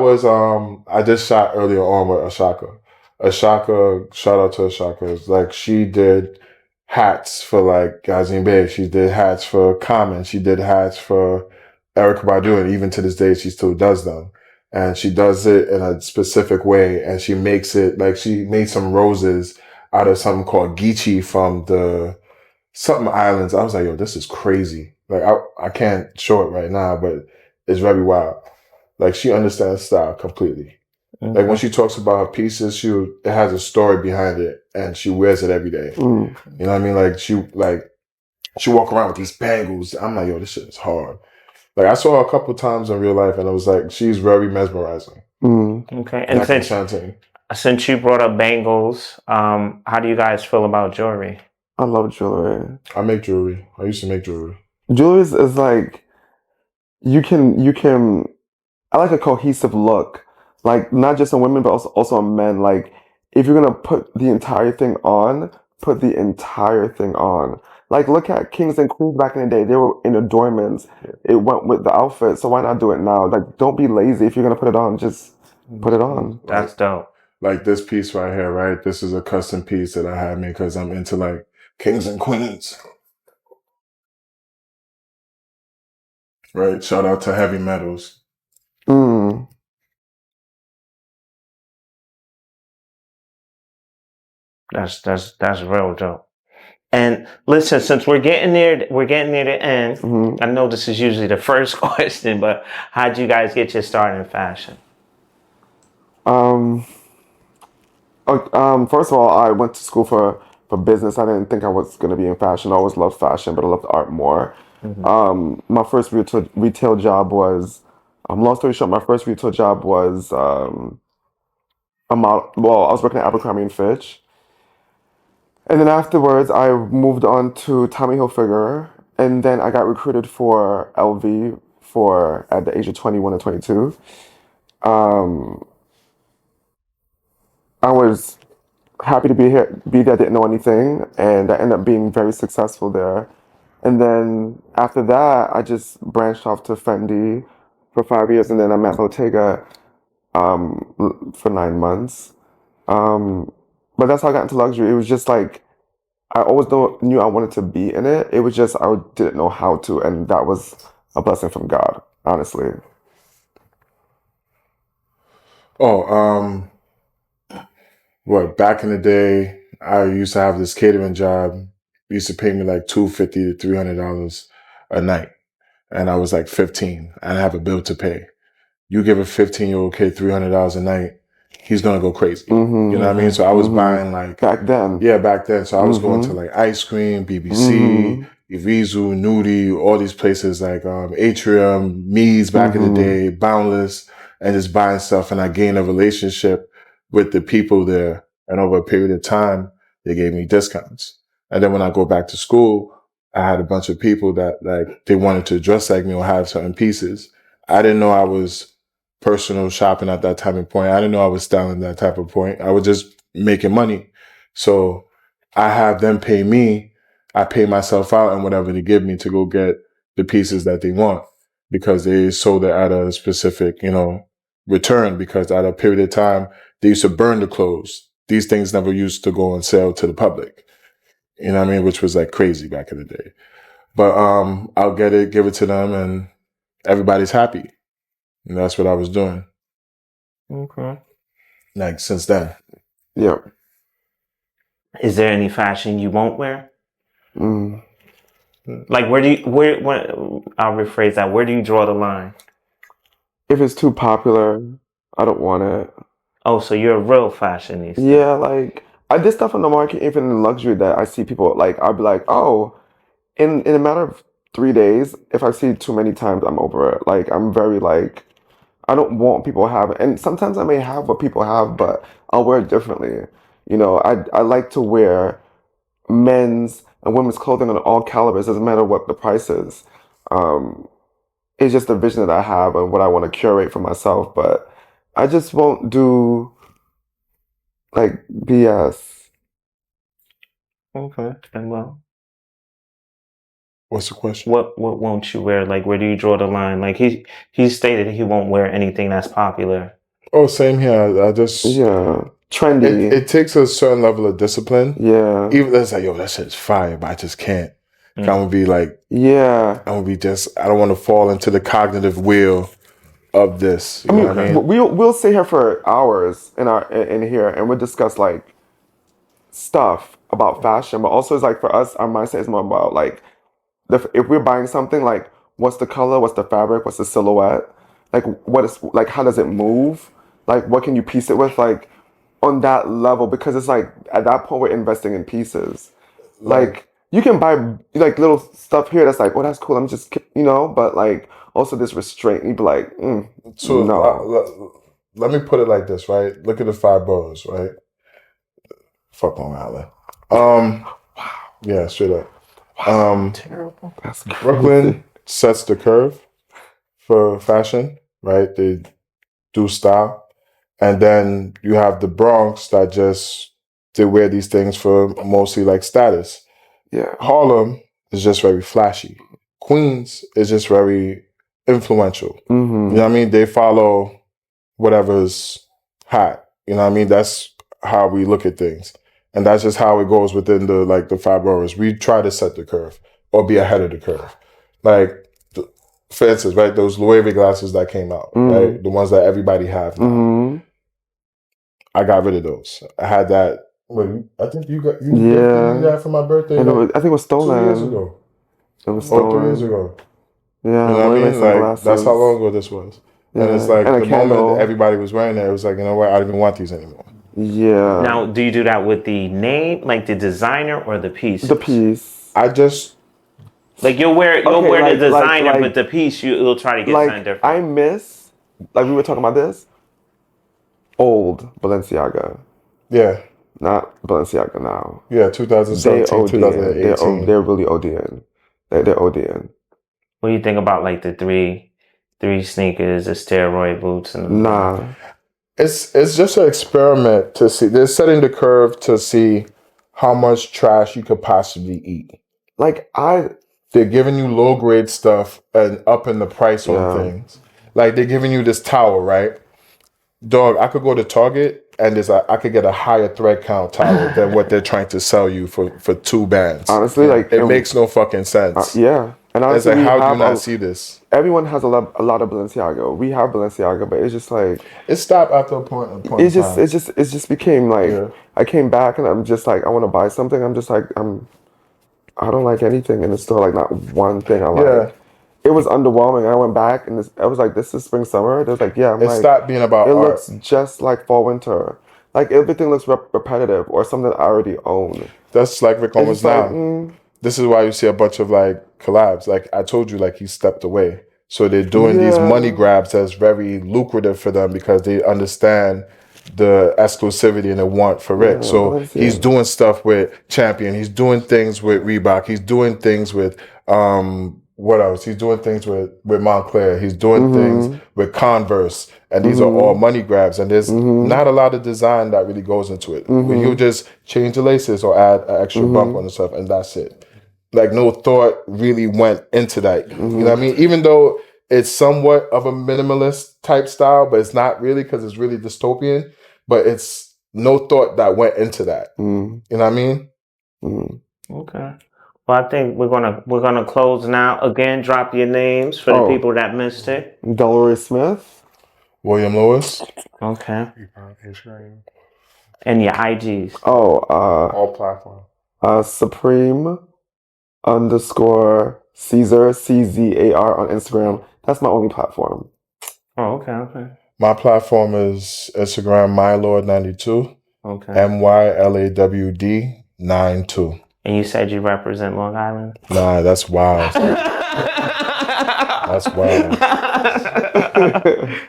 just shot earlier on with Ashaka. Ashaka, shout out to Ashaka. It's like she did hats for like Gazine Bay. She did hats for Common. She did hats for Erykah Badu, and even to this day, she still does them. And she does it in a specific way, and she makes it like she made some roses out of something called Geechee from the something islands. I was like, yo, this is crazy. Like I can't show it right now, but it's very wild. Like she understands style completely. Okay. Like when she talks about her pieces, it has a story behind it, and she wears it every day. You know what I mean? Like she walk around with these bangles. I'm like, yo, this shit is hard. Like I saw her a couple times in real life, and it was like she's very mesmerizing. Okay, and since you brought up bangles, how do you guys feel about jewelry? I love jewelry. I make jewelry. I used to make jewelry. Jewelry is like you can. I like a cohesive look, like not just on women but also on men. Like if you're gonna put the entire thing on, put the entire thing on. Like look at kings and queens back in the day; they were in adornments. It went with the outfit, so why not do it now? Like don't be lazy. If you're gonna put it on, just put it on. That's dope. Like this piece right here, right? This is a custom piece that I had made because I'm into like kings and queens. Right? Shout out to Heavy Metals. That's real dope. And listen, since we're getting near the end. I know this is usually the first question, but how'd you guys get your start in fashion? First of all, I went to school for business. I didn't think I was going to be in fashion. I always loved fashion, but I loved art more. My first retail job was, long story short, my first retail job was I was working at Abercrombie & Fitch. And then afterwards, I moved on to Tommy Hilfiger. And then I got recruited for LV at the age of 21 and 22. I was happy to be there, didn't know anything, and I ended up being very successful there. And then after that, I just branched off to Fendi for 5 years, and then I'm at Bottega for 9 months. But that's how I got into luxury. It was just like, I always knew I wanted to be in it. It was just, I didn't know how to, and that was a blessing from God, honestly. Back in the day, I used to have this catering job. It used to pay me like $250 to $300 a night. And I was like 15. I didn't have a bill to pay. You give a 15-year-old kid $300 a night, he's going to go crazy. You know what I mean? So I was buying like... Back then. Yeah, back then. So I was going to like Ice Cream, BBC, Irizu, Nudie, all these places like Atrium, Meads back in the day, Boundless, and just buying stuff. And I gained a relationship with the people there. And over a period of time, they gave me discounts. And then when I go back to school, I had a bunch of people that like, they wanted to dress like me or have certain pieces. I didn't know I was personal shopping at that type of point. I didn't know I was styling at that type of point. I was just making money. So I have them pay me. I pay myself out and whatever they give me to go get the pieces that they want because they sold it at a specific, return, because at a period of time, they used to burn the clothes. These things never used to go on sale to the public. You know what I mean? Which was like crazy back in the day. But I'll get it, give it to them, and everybody's happy. And that's what I was doing. Okay. Like since then. Yeah. Is there any fashion you won't wear? Mm. Like, I'll rephrase that. Where do you draw the line? If it's too popular, I don't want it. Oh, so you're a real fashionista. Yeah, like I did stuff on the market, even in luxury, that I see people like. I'll be like, oh, in a matter of 3 days, if I see it too many times, I'm over it. Like I'm very like, I don't want people to have it, and sometimes I may have what people have, but I'll wear it differently. You know, I like to wear men's and women's clothing on all calibers. Doesn't matter what the price is. It's just a vision that I have and what I want to curate for myself. But I just won't do like BS. Okay. And well, What's the question? what won't you wear? Like, where do you draw the line? Like he stated he won't wear anything that's popular. Oh, same here. I just Trendy. It takes a certain level of discipline. Yeah. Even though it's like, yo, that shit's fire, but I just can't. I'm gonna be like, Yeah. I don't want to fall into the cognitive wheel of this. You know what I mean? We'll sit here for hours in here and we'll discuss like stuff about fashion, but also it's like for us, our mindset is more about like if we're buying something, like what's the color, what's the fabric, what's the silhouette, like what is like how does it move, like what can you piece it with, like on that level, because it's like at that point we're investing in pieces. Like you can buy like little stuff here that's like, oh, that's cool, I'm just, you know, but like also this restraint, you'd be like, So no. let me put it like this, right? Look at the 5 boroughs, right? Fuck Long Island. Yeah, straight up. Terrible. That's Brooklyn sets the curve for fashion, right? They do style. And then you have the Bronx that they wear these things for mostly like status. Yeah. Harlem is just very flashy. Queens is just very influential. Mm-hmm. You know what I mean? They follow whatever's hot. You know what I mean? That's how we look at things. And that's just how it goes within the 5 boroughs. We try to set the curve or be ahead of the curve. Like, for instance, right, those Loewe glasses that came out, right? The ones that everybody have now. Mm-hmm. I got rid of those. I had that. I think you got you that for my birthday. And I think it was stolen. 2 years ago. It was stolen. 3 years ago. Yeah, you know what I mean? Like glasses. that's how long ago this was. Yeah. And it's like and the moment everybody was wearing it, it was like, you know what? I don't even want these anymore. Yeah. Now, do you do that with the name, like the designer, or the piece? The piece. I just like you'll wear the designer, but the piece you'll try to get something different. I miss, like we were talking about this, old Balenciaga. Yeah. Not Balenciaga now. Yeah, 2017, 2018. They're really ODing. They're ODing. What do you think about like the three sneakers, the steroid boots, and nah? It's just an experiment to see. They're setting the curve to see how much trash you could possibly eat. Like they're giving you low grade stuff and upping the price on things. Like they're giving you this towel, right? Dog, I could go to Target and I could get a higher thread count towel than what they're trying to sell you for 2 bands. Honestly, like it makes no fucking sense. Yeah, and honestly, it's like, how do you not see this? Everyone has a lot of Balenciaga. We have Balenciaga, but it's just like it stopped after a point. It just became like I came back and I'm just like I want to buy something. I'm just like I don't like anything in the store. Like not one thing I like. Yeah. It was underwhelming. I went back and I was like, this is spring, summer. It was like, yeah. It stopped being about art. It looks just like fall, winter. Like everything looks repetitive or something I already own. That's like Rick Owens now. This is why you see a bunch of like collabs. Like I told you, like he stepped away. So they're doing these money grabs that's very lucrative for them because they understand the exclusivity and the want for it. So he's doing stuff with Champion. He's doing things with Reebok. He's doing things with what else? He's doing things with Montclair. He's doing things with Converse. And these are all money grabs. And there's not a lot of design that really goes into it. He'll just change the laces or add an extra bump on the stuff, and that's it. Like no thought really went into that. You know what I mean? Even though it's somewhat of a minimalist type style, but it's not really because it's really dystopian. But it's no thought that went into that. You know what I mean? Okay. Well, I think we're gonna close now. Again, drop your names for the people that missed it. Delroy Smith. William Lewis. Okay. Instagram. And your IGs. All platforms. Supreme _ Caesar CZAR on Instagram. That's my only platform. Oh, okay. My platform is Instagram mylord92. Okay. MYLAWD 92. And you said you represent Long Island? Nah, that's wild. That's wild.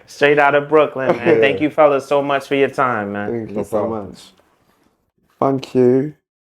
Straight out of Brooklyn, man. Thank you fellas so much for your time, man. Thank you No so problem. much. Thank you.